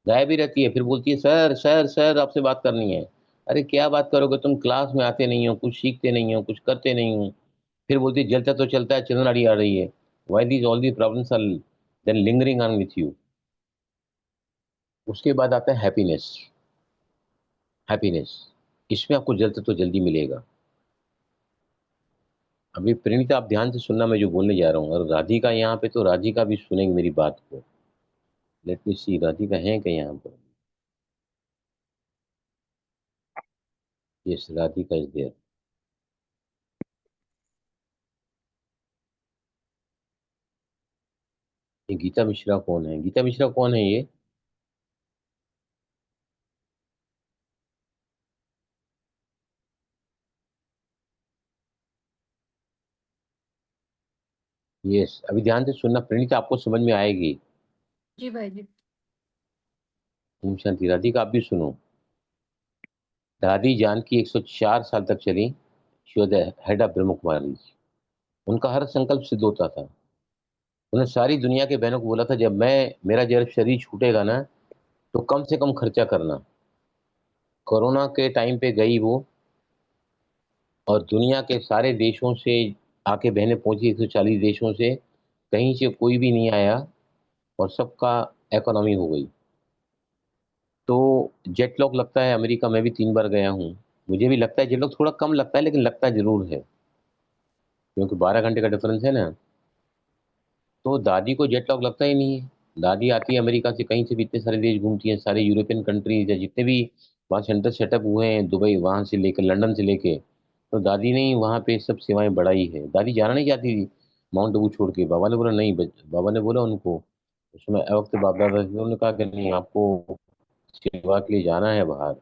गायब ही रहती है, फिर बोलती है सर सर सर आपसे बात करनी है। अरे क्या बात करोगे, तुम क्लास में आते नहीं हो, कुछ सीखते नहीं हो, कुछ करते नहीं हो। फिर बोलती है जलता तो चलता है, चंदनाड़ी आ रही है। Why these all the problems are then lingering on with you. उसके बाद आता है हैप्पीनेस। हैप्पीनेस, इसमें आपको जल्द तो जल्दी मिलेगा। अभी प्रणीता आप ध्यान से सुनना, मैं जो बोलने जा रहा हूँ। और राधिका यहाँ पे, तो राधिका भी सुनेंगे मेरी बात को। लेट मी सी, राधिका है क्या यहाँ पर? Yes, Radhika is there. ये गीता मिश्रा कौन है? गीता मिश्रा कौन है ये? यस, अभी ध्यान से सुनना प्रणीता, आपको समझ में आएगी। जी भाई जी। ओम शांति। राधिका आप भी सुनो। दादी जानकी 104 साल तक चली। She was the head of Brahma Kumari. उनका हर संकल्प सिद्ध होता था। उन्होंने सारी दुनिया के बहनों को बोला था, जब मेरा जब शरीर छूटेगा ना, तो कम से कम खर्चा करना। कोरोना के टाइम पे गई वो, और दुनिया के सारे देशों से आके बहनें पहुंची, 140 देशों से, कहीं से कोई भी नहीं आया, और सबका इकोनॉमी हो गई। तो जेट लॉग लगता है अमेरिका, मैं भी 3 बार गया हूँ, मुझे भी लगता है जेट लॉग थोड़ा कम लगता है, लेकिन लगता जरूर है, क्योंकि 12 घंटे का डिफरेंस है ना। तो दादी को जेट लॉग लगता ही नहीं है। दादी आती है अमेरिका से, कहीं से भी, इतने सारे देश घूमती हैं, सारे यूरोपियन कंट्रीज या जितने भी वहाँ सेंटर सेटअप हुए हैं, दुबई वहाँ से लेकर लंदन से लेके, तो दादी ने वहाँ पे सब सेवाएं बढ़ाई है। दादी जाना नहीं चाहती थी माउंट आबू छोड़ के। बाबा ने बोला नहीं, बाबा ने बोला उनको उसमें वक्त बाप दादा थे, उन्होंने कहा कि नहीं, आपको सेवा के लिए जाना है बाहर।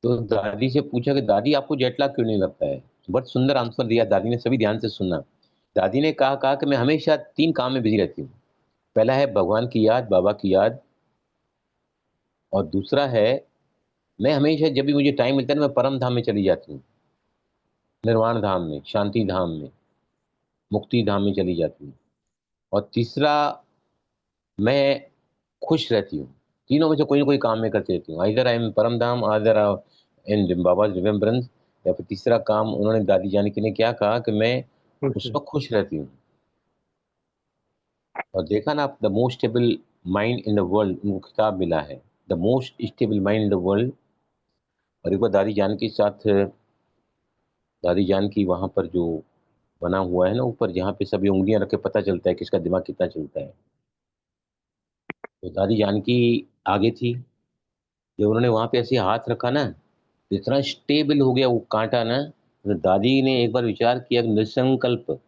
तो दादी से पूछा कि दादी आपको जेट लैग क्यों नहीं लगता है? बहुत सुंदर आंसर दिया दादी ने, सभी ध्यान से सुनना। दादी ने कहा कि मैं हमेशा 3 काम में बिजी रहती हूँ। पहला है भगवान की याद, बाबा की याद, और दूसरा है मैं हमेशा जब भी मुझे टाइम मिलता है ना, मैं परम धाम में चली जाती हूँ, निर्वाण धाम में, शांति धाम में, मुक्ति धाम में चली जाती हूँ। और तीसरा, मैं खुश रहती हूँ। तीनों में से कोई ना कोई काम मैं करती रहती हूँ, आइदर आई एम परम धाम, आइदर इन बाबा रिमेम्बरेंस, या फिर तीसरा काम उन्होंने दादी जानकी ने क्या कहा कि मैं उस वक्त खुश रहती हूँ। और देखा ना आप, the most stable mind in the world, उनको खिताब मिला है, the most stable mind in the world. और एक बार दादी जानकी के साथ, दादी जानकी वहाँ पर जो बना हुआ है ना ऊपर, जहाँ पे सभी उंगलियां रख के पता चलता है किसका दिमाग कितना चलता है, तो दादी जानकी आगे थी। जब उन्होंने वहां पे ऐसे हाथ रखा ना, तो इतना स्टेबल हो गया वो कांटा ना, तो दादी ने एक बार विचार किया कि निसंकल्प,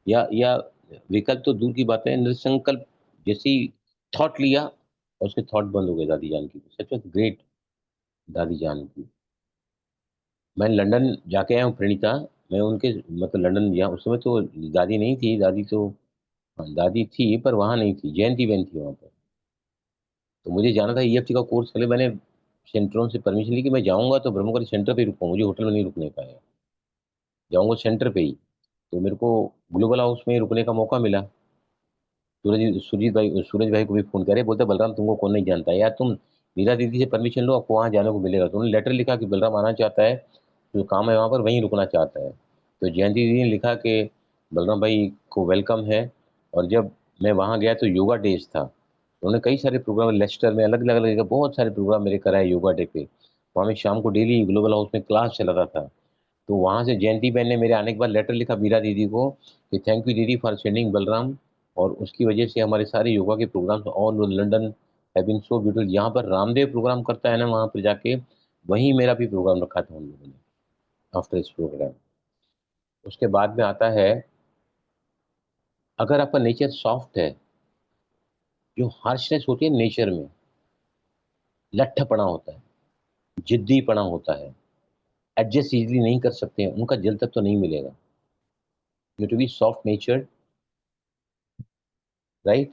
या विकल्प तो दूर की बात है, निसंकल्प जैसी थॉट लिया, और उसके थॉट बंद हो गए दादी जानकी। सच में ग्रेट दादी जानकी। मैं लंदन जाके आया हूँ प्रणीता, मैं उनके मतलब लंदन गया, उस समय तो दादी नहीं थी, दादी तो, हाँ, दादी थी पर वहाँ नहीं थी, जयंती बहन थी वहाँ पर। तो मुझे जाना था EFT का कोर्स, पहले मैंने सेंटरों से परमिशन ली कि मैं जाऊंगा तो ब्रह्मकुमारी सेंटर पे ही रुकूंगा, मुझे होटल में नहीं रुकने का है, जाऊंगा सेंटर पे ही। तो मेरे को ग्लोबल हाउस में रुकने का मौका मिला। सूरज भाई को भी फोन करे, बोलते बलराम तुमको कौन नहीं जानता है यार, तुम मीरा दीदी से परमिशन लो, आपको वहाँ जाने को मिलेगा। तो उन्होंने लेटर लिखा कि बलराम आना चाहता है, जो काम है वहाँ पर वहीं रुकना चाहता है। तो जयंती दीदी ने लिखा कि बलराम भाई को वेलकम है। और जब मैं वहाँ गया तो योगा डेज था, उन्होंने कई सारे प्रोग्राम लेस्टर में अलग अलग जगह बहुत सारे प्रोग्राम मेरे कराए योगा डे पे। वहाँ मैं शाम को डेली ग्लोबल हाउस में क्लास चला रहा था। तो वहाँ से जयंती बहन ने मेरे आने के बाद लेटर लिखा मीरा दीदी को कि थैंक यू दीदी फॉर सेंडिंग बलराम, और उसकी वजह से हमारे सारे योगा के programs all over London have been so beautiful. यहाँ पर रामदेव प्रोग्राम करता है ना, वहाँ पर जाके वहीं मेरा भी प्रोग्राम रखा था हम लोगों ने आफ्टर इस प्रोग्राम। उसके बाद में आता है, अगर आपका नेचर सॉफ्ट है, जो हार्शनेस होती है नेचर में, लट्ठपना होता है, जिद्दीपना होता है, एडजस्ट इजीली नहीं कर सकते हैं, उनका जल तक तो नहीं मिलेगा। You to be soft natured, right.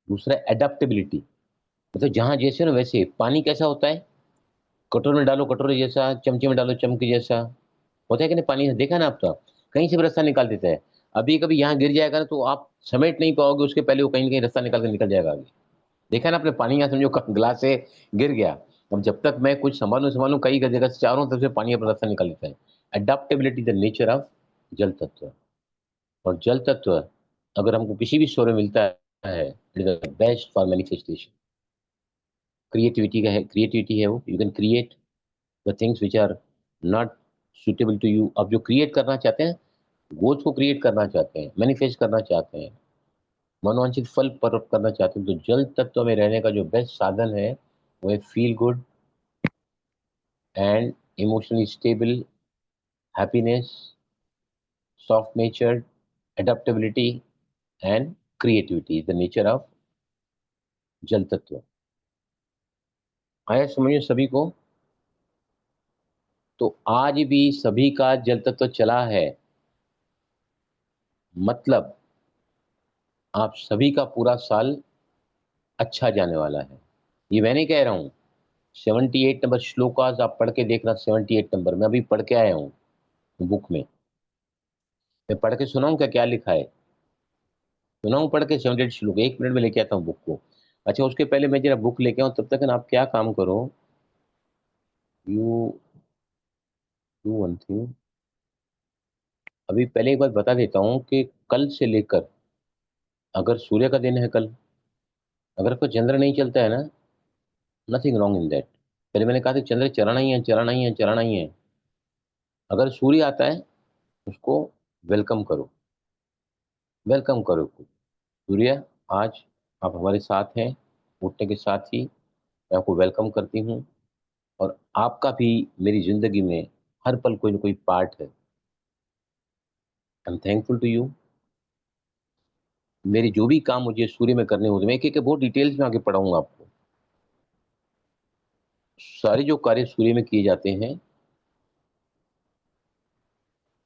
दूसरा एडेप्टेबिलिटी, मतलब जहां जैसे ना वैसे। पानी कैसा होता है, कटोरे में डालो कटोरे जैसा, चमचे में डालो चमके जैसा, होता है कि नहीं? पानी देखा ना आप, तो कहीं से भी रास्ता निकाल देता है। अभी कभी यहाँ गिर जाएगा ना तो आप समेट नहीं पाओगे, उसके पहले वो कहीं ना कहीं रास्ता निकाल कर निकल जाएगा आगे। देखा ना आपने, पानी यहाँ समझो गिलास से गिर गया, अब जब तक मैं कुछ संभालू कई जगह से चारों तरफ से पानी अपना रास्ता निकाल लेता है। अडेप्टेबिलिटी द नेचर ऑफ जल तत्व। और जल तत्व अगर हमको किसी भी स्वर में मिलता है, it is the best for manifestation. Creativity का है, क्रिएटिविटी है वो, you can create the things which are not suitable to you. अब जो क्रिएट करना चाहते हैं, गोल्स को क्रिएट करना चाहते हैं, मैनिफेस्ट करना चाहते हैं, मनोवांछित फल प्राप्त करना चाहते हैं, तो जल तत्व में रहने का जो बेस्ट साधन है वो है feel good and emotionally stable, happiness, soft नेचर्ड, adaptability and creativity is the nature of जल तत्व। आया समझिए सभी को? तो आज भी सभी का जल तत्व चला है, मतलब आप सभी का पूरा साल अच्छा जाने वाला है। ये मैं नहीं कह रहा हूँ, 78 नंबर श्लोकास आप पढ़ के देखना, 78 नंबर मैं अभी पढ़ के आया हूँ बुक में। मैं पढ़ के सुनाऊं क्या, क्या लिखा है? सुनाऊं पढ़ के 78 श्लोक? 1 मिनट में लेके आता हूँ बुक को। अच्छा, उसके पहले मैं जरा बुक लेके आऊँ, तब तक ना आप क्या काम करो, यू डू वन थिंग। अभी पहले एक बात बता देता हूँ कि कल से लेकर, अगर सूर्य का दिन है कल, अगर आपको चंद्र नहीं चलता है ना, नथिंग रॉन्ग इन दैट। पहले मैंने कहा था चंद्र चलाना ही है, चलाना ही है, चलाना ही है। अगर सूर्य आता है उसको वेलकम करो, वेलकम करो सूर्य। आज आप हमारे साथ हैं, उठने के साथ ही मैं आपको वेलकम करती हूँ। और आपका भी मेरी जिंदगी में हर पल कोई ना कोई पार्ट है। I am thankful to you. मेरे जो भी काम मुझे सूर्य में करने होते, मैं एक बहुत डिटेल्स में आगे पढ़ाऊंगा आपको। सारे जो कार्य सूर्य में किए जाते हैं,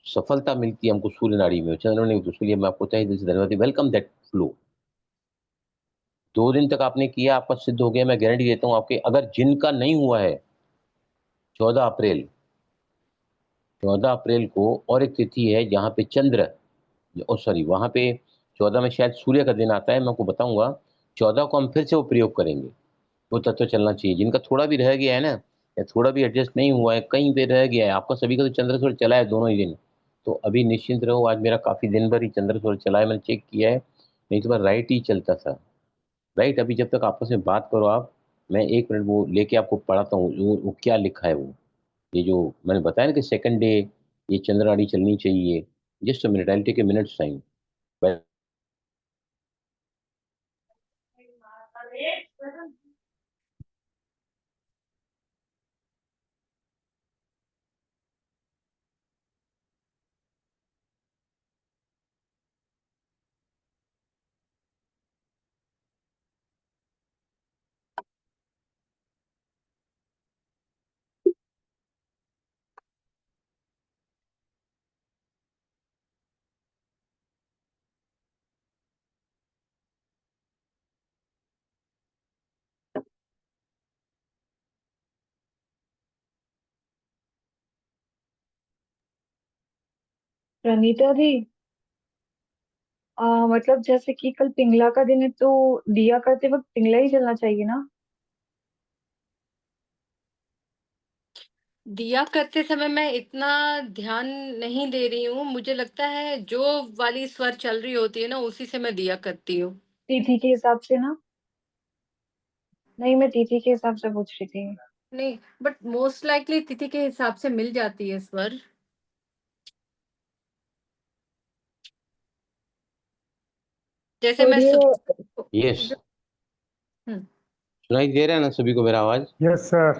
सफलता मिलती है हमको सूर्य नाड़ी में, चंद्र ने, उसके लिए मैं आपको तहे दिल से धन्यवाद। Welcome that flow. 2 दिन तक आपने किया, आपका सिद्ध हो गया। मैं गारंटी देता हूं आपके, अगर जिनका नहीं हुआ है 14 अप्रैल 14 अप्रैल को और एक तिथि है जहां पे चंद्र, सॉरी वहां पे 14 में शायद सूर्य का दिन आता है, मैं आपको बताऊंगा। 14 को हम फिर से वो प्रयोग करेंगे। वो तत्व चलना चाहिए। जिनका थोड़ा भी रह गया है ना, या थोड़ा भी एडजस्ट नहीं हुआ है, कहीं पे रह गया है, आपका सभी का तो चंद्र सूर्य चला है दोनों ही दिन, तो अभी निश्चिंत रहो। आज मेरा काफी दिन भर ही चंद्र सूर्य चला है, मैंने चेक किया है, नहीं तो मैं राइट ही चलता था। राइट, अभी जब तक आपस में बात करो आप, मैं 1 मिनट वो लेके आपको पढ़ाता हूँ वो क्या लिखा है। वो ये जो मैंने बताया ना कि सेकंड डे ये चंद्राणी चलनी चाहिए। Just a minute, I will take a minutes time. Praneeta di, मतलब जैसे कि कल पिंगला का दिन है तो दिया करते वक्त पिंगला ही चलना चाहिए ना? दिया करते समय मैं इतना ध्यान नहीं दे रही हूँ, मुझे लगता है जो वाली स्वर चल रही होती है ना उसी से मैं दिया करती हूँ। तिथि के हिसाब से ना? नहीं, मैं तिथि के हिसाब से पूछ रही थी। नहीं, बट मोस्ट लाइकली तिथि के हिसाब से मिल जाती है स्वर। जैसे मैं सूर्य। यस, हम्म, सुनाई दे रहा है ना सभी को मेरा आवाज? Yes sir.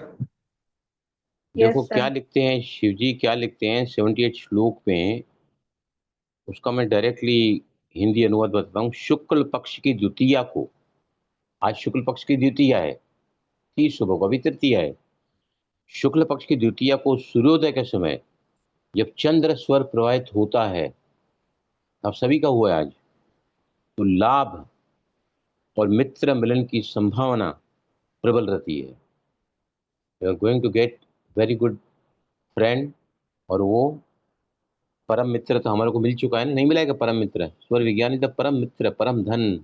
देखो यस क्या सर। लिखते हैं शिव जी, क्या लिखते हैं 78 श्लोक में, उसका मैं डायरेक्टली हिंदी अनुवाद बताता हूँ। शुक्ल पक्ष की द्वितीया को, आज शुक्ल पक्ष की द्वितीया है, 30 सुबह को, अभी तृतीया है। शुक्ल पक्ष की द्वितीया को सूर्योदय के समय जब चंद्र स्वर प्रवाहित होता है, आप सभी का हुआ है आज, तो लाभ और मित्र मिलन की संभावना प्रबल रहती है। You are going to get very good friend, और वो परम मित्र तो हमारे को मिल चुका है ना, नहीं मिला है क्या परम मित्र? स्वर विज्ञानी तो परम मित्र, परम धन,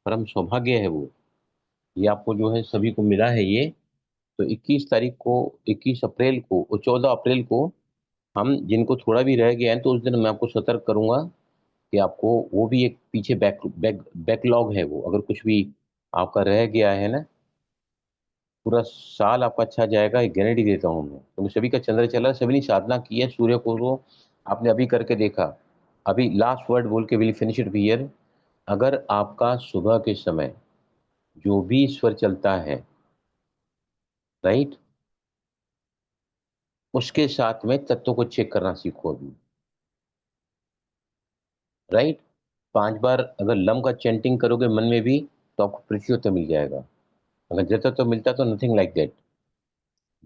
परम सौभाग्य है वो। ये आपको जो है सभी को मिला है ये। तो 21 तारीख को, 21 अप्रैल को और 14 अप्रैल को हम, जिनको थोड़ा भी रह गया है तो उस दिन मैं आपको सतर्क करूंगा कि आपको वो भी एक पीछे बैकलॉग है वो, अगर कुछ भी आपका रह गया है ना, पूरा साल आपका अच्छा जाएगा, एक गारंटी देता हूँ मैं। क्योंकि सभी का चंद्र चला, सभी ने साधना की है सूर्य को, तो आपने अभी करके देखा। अभी लास्ट वर्ड बोल के विल फिनिश इट हियर। अगर आपका सुबह के समय जो भी स्वर चलता है, राइट, उसके साथ में तत्वों को चेक करना सीखो अभी। राइट, 5 बार अगर लम का चैंटिंग करोगे मन में भी, तो आपको पृथ्वी तत्व मिल जाएगा। अगर जल तत्व मिलता तो नथिंग लाइक दैट।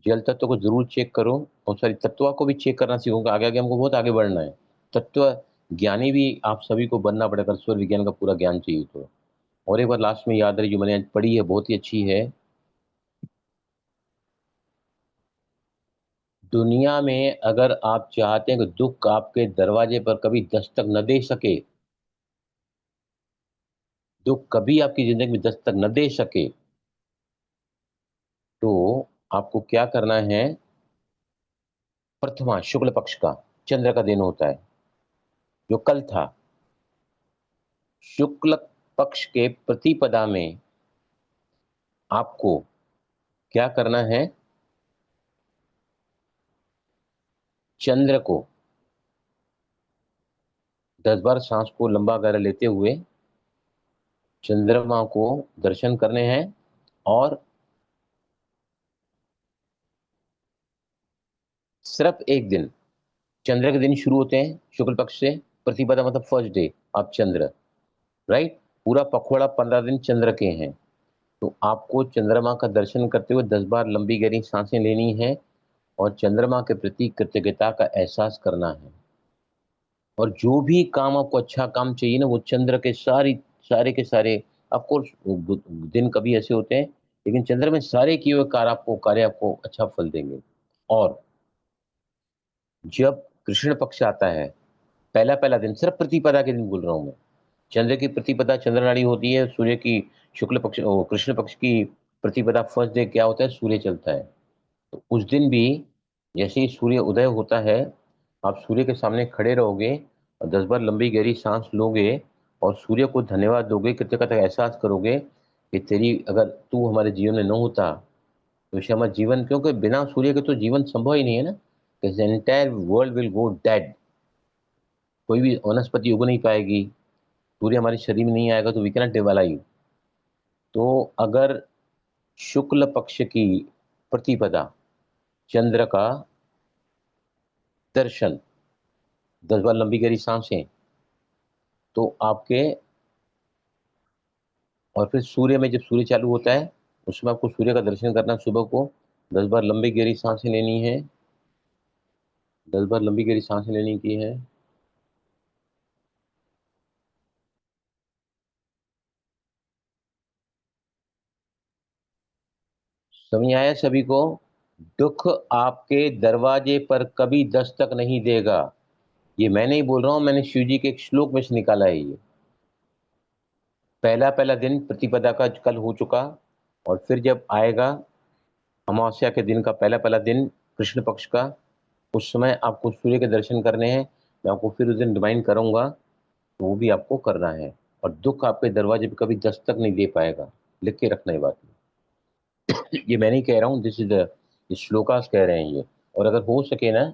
जल तत्व को जरूर चेक करो, और सारी तत्वा को भी चेक करना सीखोगे। आगे आगे हमको बहुत आगे बढ़ना है। तत्व ज्ञानी भी आप सभी को बनना पड़ेगा, स्वर विज्ञान का पूरा ज्ञान चाहिए तो। और एक बार लास्ट में याद रही जो मैंने आज पढ़ी है, बहुत ही अच्छी है। दुनिया में अगर आप चाहते हैं कि दुख आपके दरवाजे पर कभी दस्तक न दे सके, दुख कभी आपकी जिंदगी में दस्तक न दे सके, तो आपको क्या करना है? प्रथमा शुक्ल पक्ष का चंद्र का दिन होता है, जो कल था, शुक्ल पक्ष के प्रतिपदा में आपको क्या करना है? चंद्र को 10 बार सांस को लंबा गहरा लेते हुए चंद्रमा को दर्शन करने हैं, और सिर्फ एक दिन, चंद्र के दिन शुरू होते हैं शुक्ल पक्ष से, प्रतिपदा मतलब फर्स्ट डे आप चंद्र, राइट, पूरा पखवाड़ा 15 दिन चंद्र के हैं, तो आपको चंद्रमा का दर्शन करते हुए 10 बार लंबी गहरी सांसें लेनी है और चंद्रमा के प्रति कृतज्ञता का एहसास करना है। और जो भी काम आपको अच्छा काम चाहिए ना, वो चंद्र के सारे के सारे, ऑफ कोर्स दिन कभी ऐसे होते हैं, लेकिन चंद्र में सारे किए हुए कार्य आपको अच्छा फल देंगे। और जब कृष्ण पक्ष आता है, पहला दिन, सिर्फ प्रतिपदा के दिन बोल रहा हूं मैं, चंद्र की प्रतिपदा चंद्रनाड़ी होती है, सूर्य की शुक्ल पक्ष कृष्ण पक्ष की प्रतिपदा फर्स्ट डे क्या होता है, सूर्य चलता है। तो उस दिन भी जैसे ही सूर्य उदय होता है, आप सूर्य के सामने खड़े रहोगे और 10 बार लंबी गहरी सांस लोगे और सूर्य को धन्यवाद दोगे, कृतज्ञता का एहसास करोगे कि तेरी अगर तू हमारे जीवन में न होता तो शायद हमारा जीवन, क्योंकि बिना सूर्य के तो जीवन संभव ही नहीं है ना, entire world will go dead, कोई भी वनस्पति उग नहीं पाएगी, सूर्य हमारे शरीर में नहीं आएगा तो we can not live a life. तो अगर शुक्ल पक्ष की प्रतिपदा चंद्र का दर्शन, 10 बार लंबी गहरी सांसें, तो आपके, और फिर सूर्य में जब सूर्य चालू होता है उसमें आपको सूर्य का दर्शन करना, सुबह को 10 बार लंबी गहरी सांसें लेनी है, 10 बार लंबी गहरी सांसें लेनी की है। समझ आया सभी को? दुख आपके दरवाजे पर कभी दस्तक नहीं देगा। ये मैं नहीं बोल रहा हूं, मैंने शिव जी के एक श्लोक में से निकाला है ये। पहला दिन प्रतिपदा का कल हो चुका, और फिर जब आएगा अमावस्या के दिन का पहला दिन कृष्ण पक्ष का, उस समय आपको सूर्य के दर्शन करने हैं। मैं आपको फिर उस दिन रिमाइंड करूंगा, तो वो भी आपको करना है। और दुख आपके दरवाजे पे कभी दस्तक नहीं दे पाएगा, लिख के रखना ये बात। ये मैं नहीं कह रहा हूँ, दिस इज द श्लोकास कह रहे हैं ये। और अगर हो सके ना,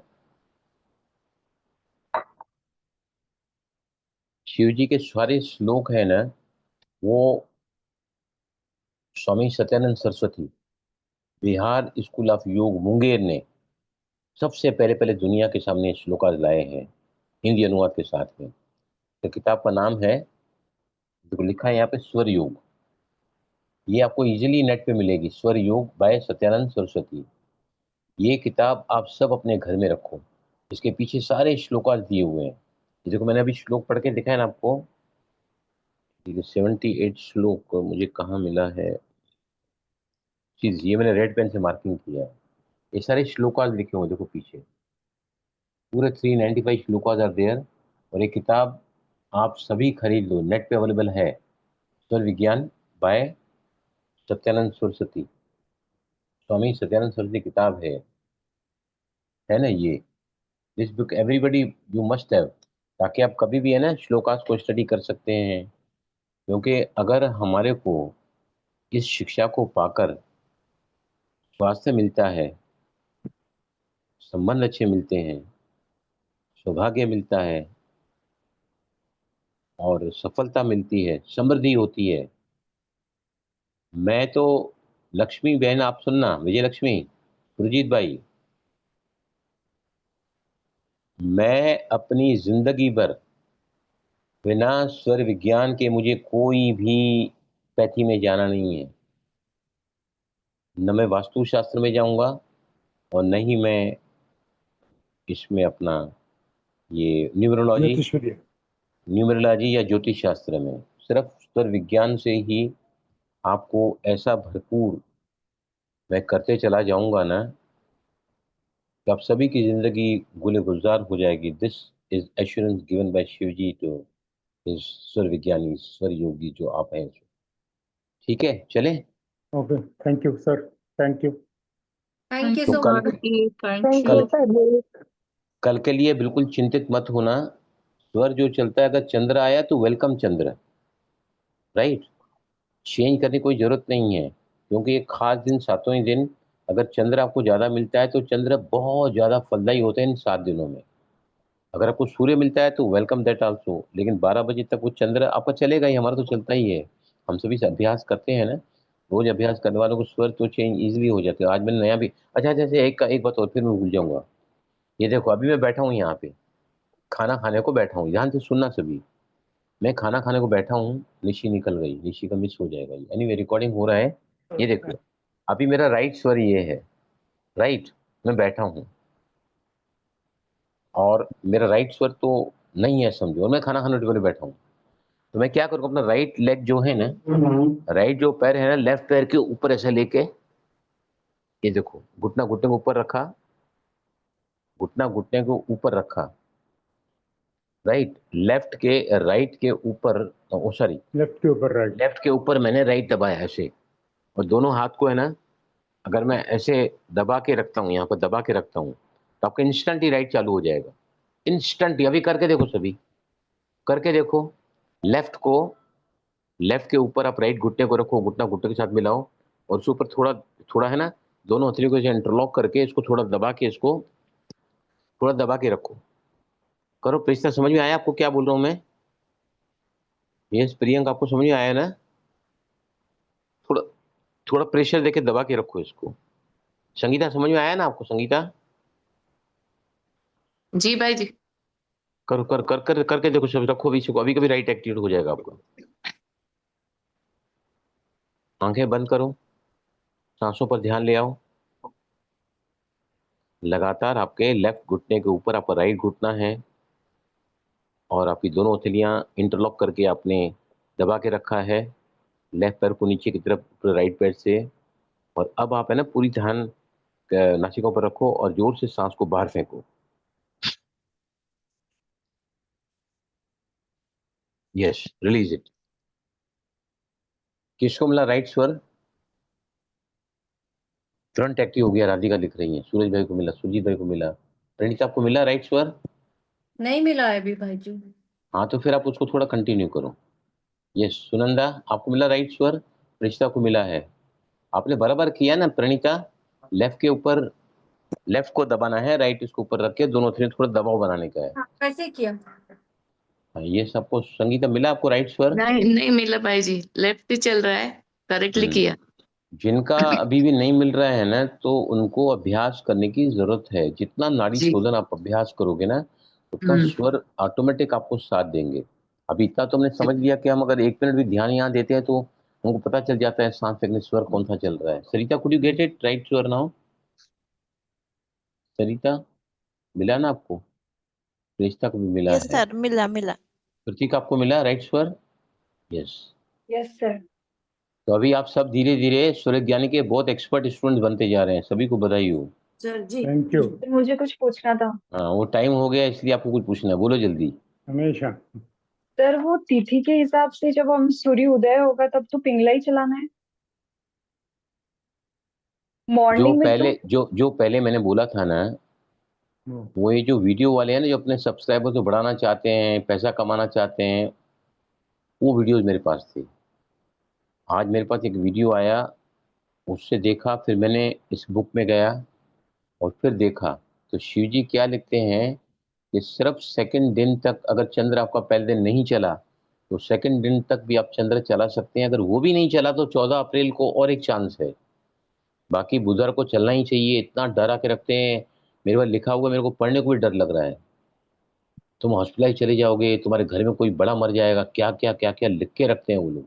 शिव जी के सारे श्लोक है ना, वो स्वामी सत्यानंद सरस्वती, बिहार स्कूल ऑफ योग मुंगेर ने सबसे पहले दुनिया के सामने श्लोकास लाए हैं, हिंदी अनुवाद के साथ में। तो किताब का नाम है, जो लिखा है यहाँ पे, स्वर योग। ये आपको इजीली नेट पे मिलेगी, स्वर योग बाय सत्यानंद सरस्वती। ये किताब आप सब अपने घर में रखो, इसके पीछे सारे श्लोकास दिए हुए हैं। ये देखो, मैंने अभी श्लोक पढ़ के दिखाया ना आपको, 78 श्लोक मुझे कहाँ मिला है चीज, ये मैंने रेड पेन से मार्किंग किया है। ये सारे श्लोकास लिखे हुए देखो पीछे, पूरे 395 श्लोकास आर देयर। और ये किताब आप सभी खरीद लो, नेट पे अवेलेबल है। स्वर विज्ञान बाय सत्यानंद सरस्वती, स्वामी सत्यानंद सरस्वती किताब है ना ये। This book everybody you must have, ताकि आप कभी भी है ना श्लोकास को स्टडी कर सकते हैं। क्योंकि अगर हमारे को इस शिक्षा को पाकर स्वास्थ्य मिलता है, संबंध अच्छे मिलते हैं, सौभाग्य मिलता है और सफलता मिलती है, समृद्धि होती है। मैं तो, लक्ष्मी बहन आप सुनना, विजय लक्ष्मी, सुरजीत भाई, मैं अपनी जिंदगी भर बिना स्वर विज्ञान के मुझे कोई भी पैथी में जाना नहीं है। न मैं वास्तुशास्त्र में जाऊंगा और न ही मैं इसमें अपना ये न्यूमरोलॉजी या ज्योतिष शास्त्र में, सिर्फ स्वर विज्ञान से ही आपको ऐसा भरपूर मैं करते चला जाऊंगा ना कि आप सभी की जिंदगी गुले गुलजार हो जाएगी। This is assurance given by Shiv ji to इस स्वर विज्ञानी, स्वर योगी जो आप हैं। ठीक है, चले। Okay, thank you sir, thank you. Thank you तो सो कल थैंक कल यू सर। कल के लिए बिल्कुल चिंतित मत होना। स्वर जो चलता है, अगर चंद्र आया तो वेलकम चंद्र, राइट, चेंज करने की कोई जरूरत नहीं है। क्योंकि एक खास दिन, सातों ही दिन, अगर चंद्र आपको ज्यादा मिलता है तो चंद्र बहुत ज्यादा फलदायी होते हैं इन 7 दिनों में। अगर आपको सूर्य मिलता है तो वेलकम दैट आल्सो, लेकिन 12 बजे तक वो चंद्र आपका चलेगा ही, हमारा तो चलता ही है। हम सभी से अभ्यास करते हैं ना, रोज अभ्यास करने वालों को स्वर तो चेंज इजीली हो जाते हैं। आज मैंने नया भी, अच्छा जैसे एक बात और फिर मैं भूल जाऊंगा। ये देखो, अभी मैं बैठा हूँ यहाँ पे, खाना खाने को बैठा हूँ, ध्यान से सुनना सभी। मैं खाना खाने को बैठा हूँ, निशी निकल गई, निशी का मिस हो जाएगा। एनीवे रिकॉर्डिंग हो रहा है, ये देखो अभी मेरा राइट स्वर ये है, राइट, मैं बैठा हूँ और मेरा राइट स्वर तो नहीं है समझो, और मैं खाना खाने के लिए बैठा हूँ। तो मैं क्या करूँगा, अपना राइट लेग जो है ना, राइट जो पैर है ना, लेफ्ट पैर के ऊपर ऐसे लेके, ये देखो घुटना घुटने के ऊपर रखा, घुटना घुटने के ऊपर रखा, राइट, लेफ्ट के राइट के ऊपर, ओ सॉरी लेफ्ट के ऊपर राइट, लेफ्ट के ऊपर मैंने राइट दबाया ऐसे, और दोनों हाथ को है ना, अगर मैं ऐसे दबा के रखता हूँ, यहाँ पर दबा के रखता हूँ, तो आपका इंस्टेंट ही राइट चालू हो जाएगा, इंस्टेंट ही। अभी करके देखो, सभी करके देखो। लेफ्ट को, लेफ्ट के ऊपर आप राइट घुटने को रखो, घुटना घुटने के साथ मिलाओ, और उसके ऊपर थोड़ा थोड़ा है ना, दोनों हथेली को इंटरलॉक करके इसको थोड़ा दबा के, इसको थोड़ा दबा के रखो। करो प्रियंका, समझ में आया आपको क्या बोल रहा हूँ मैं? यस प्रियंका, आपको समझ में आया ना? थोड़ा थोड़ा प्रेशर देके दबा के रखो इसको। संगीता समझ में आया ना आपको? संगीता जी भाई जी। करो, कर करके देखो, सब रखो, अभी अभी कभी राइट एक्टिवेट हो जाएगा आपका। आंखें बंद करो, सांसों पर ध्यान ले आओ। लगातार आपके लेफ्ट घुटने के ऊपर आपका राइट घुटना है, और आपकी दोनों हथेलियां इंटरलॉक करके आपने दबा के रखा है, लेफ्ट पैर को नीचे की तरफ राइट पैर से। और अब आप है ना पूरी ध्यान नासिकों पर रखो और जोर से सांस को बाहर फेंको। Yes, release it. किसको मिला राइट स्वर? तुरंत एक्टिव हो गया, राधिका लिख रही है। सूरज भाई को मिला, सुजीत भाई को मिला, प्रणीता आपको मिला राइट स्वर? नहीं मिला है अभी भाई जी। हाँ, तो फिर आप उसको थोड़ा कंटिन्यू करो। यस, सुनंदा आपको मिला राइट स्वर, प्रिशिता को मिला है। आपने बराबर किया ना प्रणीता? लेफ्ट के ऊपर, लेफ्ट को दबाना है, राइट इसको ऊपर रख के दोनों तरफ थोड़ा दबाव बनाने का है। हाँ, कैसे किया? हाँ, ये सबको संगीता मिला आपको राइट स्वर? नहीं नहीं मिला भाई जी, लेफ्ट ही चल रहा है, करेक्टली किया। जिनका अभी भी नहीं मिल रहा है ना, तो उनको अभ्यास करने की जरूरत है। जितना नाड़ी जी। शोधन आप अभ्यास करोगे ना, उतना स्वर ऑटोमेटिक आपको साथ देंगे। अभी इतना तो हमने समझ लिया कि हम अगर 1 मिनट भी ध्यान यहाँ देते हैं तो हमको पता चल जाता है सांस फेंकने स्वर कौन सा चल रहा है। Sarita, could you get it right swar now? Sarita मिला ना आपको? रिश्ता को भी मिला यस है। सर, मिला मिला। प्रतीक आपको मिला राइट स्वर? यस। Yes sir. तो अभी आप सब धीरे धीरे स्वर ज्ञानी के बहुत एक्सपर्ट स्टूडेंट बनते जा रहे हैं, सभी को बधाई हो। सर जी, थैंक यू। सर, मुझे कुछ पूछना था। हाँ, वो टाइम हो गया इसलिए आपको कुछ पूछना है, बोलो जल्दी। हमेशा। सर, वो तिथि के हिसाब से जब हम सूर्य उदय होगा तब तो पिंगला ही चलाना है, जो मॉर्निंग में तो। पहले जो पहले मैंने बोला था ना, वो ये जो वीडियो वाले हैं ना, जो अपने सब्सक्राइबर को बढ़ाना चाहते हैं, पैसा कमाना चाहते हैं, वो वीडियोस मेरे पास थे। आज मेरे पास एक वीडियो आया, उससे देखा, फिर मैंने इस बुक में गया और फिर देखा, तो शिव जी क्या लिखते हैं कि सिर्फ सेकंड दिन तक अगर चंद्र आपका पहले दिन नहीं चला, तो सेकंड दिन तक भी आप चंद्र चला सकते हैं। अगर वो भी नहीं चला तो 14 अप्रैल को और एक चांस है, बाकी बुधवार को चलना ही चाहिए। इतना डरा के रखते हैं, मेरे पास लिखा हुआ, मेरे को पढ़ने को भी डर लग रहा है। तुम हॉस्पिटल चले जाओगे, तुम्हारे घर में कोई बड़ा मर जाएगा, क्या क्या क्या क्या लिख के रखते हैं वो लोग।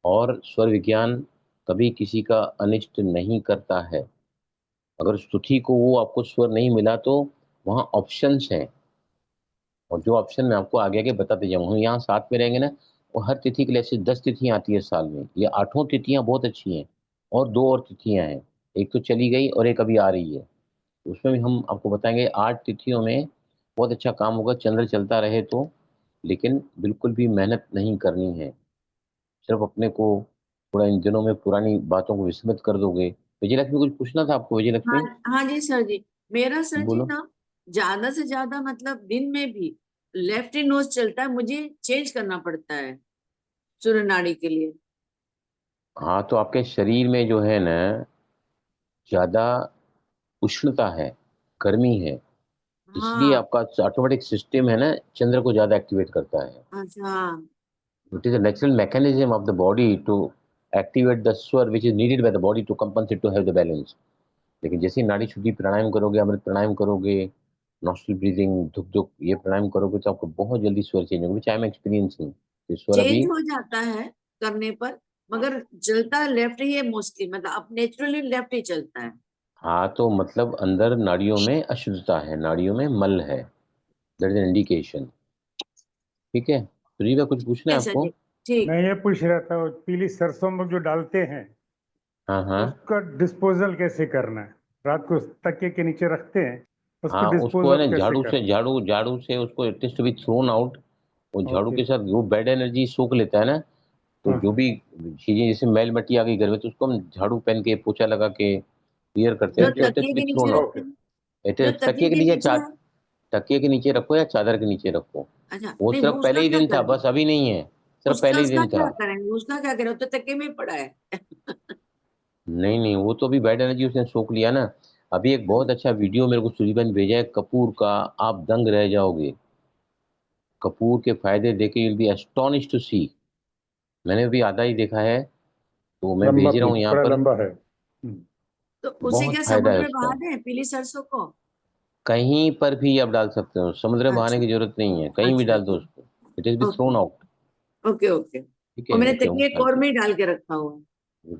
और स्वर विज्ञान कभी किसी का अनिष्ट नहीं करता है। अगर उस तिथि को वो आपको स्वर नहीं मिला तो वहाँ ऑप्शंस हैं, और जो ऑप्शन मैं आपको आगे आगे बताते जाऊँगा। हम यहाँ साथ में रहेंगे ना, वो हर तिथि के लिए ऐसे 10 तिथियाँ आती है साल में। ये 8 तिथियाँ बहुत अच्छी हैं, और 2 और तिथियाँ हैं, एक तो चली गई और एक अभी आ रही है। उसमें भी हम आपको बताएंगे। 8 तिथियों में बहुत अच्छा काम होगा, चंद्र चलता रहे तो। लेकिन बिल्कुल भी मेहनत नहीं करनी है, सिर्फ अपने को थोड़ा इन दिनों में पुरानी बातों को विस्मृत कर दोगे। विजय लक्ष्मी, कुछ पूछना था आपको? विजय हाँ लक्ष्मी हाँ जी सर जी। मेरा सर जी बोलो। ना, ज्यादा से ज्यादा मतलब दिन में भी लेफ्ट नोज चलता है, मुझे चेंज करना पड़ता है सूर्य नाड़ी के लिए। हाँ, तो आपके शरीर में जो है ना, ज्यादा उष्णता है, गर्मी है, इसलिए हाँ। आपका ऑटोमेटिक सिस्टम है ना, चंद्र को ज्यादा एक्टिवेट करता है। अच्छा। It is a natural mechanism of the body to activate the swar which is needed by the body to compensate to have the balance. लेकिन जैसे नाड़ी शुद्धि प्राणायाम करोगे, अमृत प्राणायाम करोगे, नॉस्ट्रल ब्रीदिंग, धुक धुक, ये प्राणायाम करोगे तो आपको बहुत जल्दी स्वर चेंज होगा, व्हिच आई एम एक्सपीरियंसिंग। ये स्वर अभी चेंज हो जाता है करने पर, मगर चलता लेफ्ट ही है मोस्टली, मतलब अब नेचुरली लेफ्ट ही चलता है। हाँ, तो मतलब अंदर नाड़ियों में अशुद्धता है, नाड़ियों में मल है, दैट इज एन इंडिकेशन। ठीक है, सुजीवा कुछ पूछना है ऐसा आपको? जी, ठीक। मैं ये पूछ रहा था, वो पीली सरसों में जो डालते हैं हाँ हाँ उसका डिस्पोजल कैसे करना है? रात को तकिए के नीचे रखते हैं, उसको हाँ, उसको है डिस्पोजल ना कैसे करना? झाड़ू से उसको it is to be thrown out. वो झाड़ू ओके। के साथ वो बैड एनर्जी सोख लेता है ना, तो हाँ। जो भी चीजें जैसे मैल मट्टी आ गई घर में, तो उसको हम झाड़ू पहन के पोछा लगा के क्लियर करते जो हैं, तो इट इज तकिए टू बी के थ्रोन नीचे आउट। रखते हैं, इट जो इज तकिए के नीचे है। तकिए के नीचे रखो या चादर के नीचे रखो। अच्छा, वो नहीं सिर्फ वो पहले उसका ही क्या दिन था, करें? बस अभी नहीं है, सिर्फ पहले ही उसका दिन क्या था। करें, उसका क्या करें, वो तो तकिए में ही पड़ा है। नहीं नहीं, वो तो अभी बैड एनर्जी उसने सोख लिया ना। अभी एक बहुत अच्छा वीडियो मेरे को सुजीबा ने भेजा है कपूर का, आप दंग रह जाओगे। कपूर के फायदे देखे, you will be astonished to see. मैंने अभी आधा ही देखा है, तो मैं लंबा भेज रहा हूँ यहाँ बड़ा पर। लंबा है। तो उसे बहुत क्या फायदा समुद्र है में उसका, बहा दें पीली सरसों को? कहीं पर भी आप डाल सकते हो, समुद्र में बहाने अच्छा की जरूरत नहीं है, कहीं भी अच्छा डाल दो उसको, it is be okay thrown out. Okay okay. ठीक और है, मैंने ओके, तकिए ख्याल कोर से। में ही डाल के रखा हुआ है।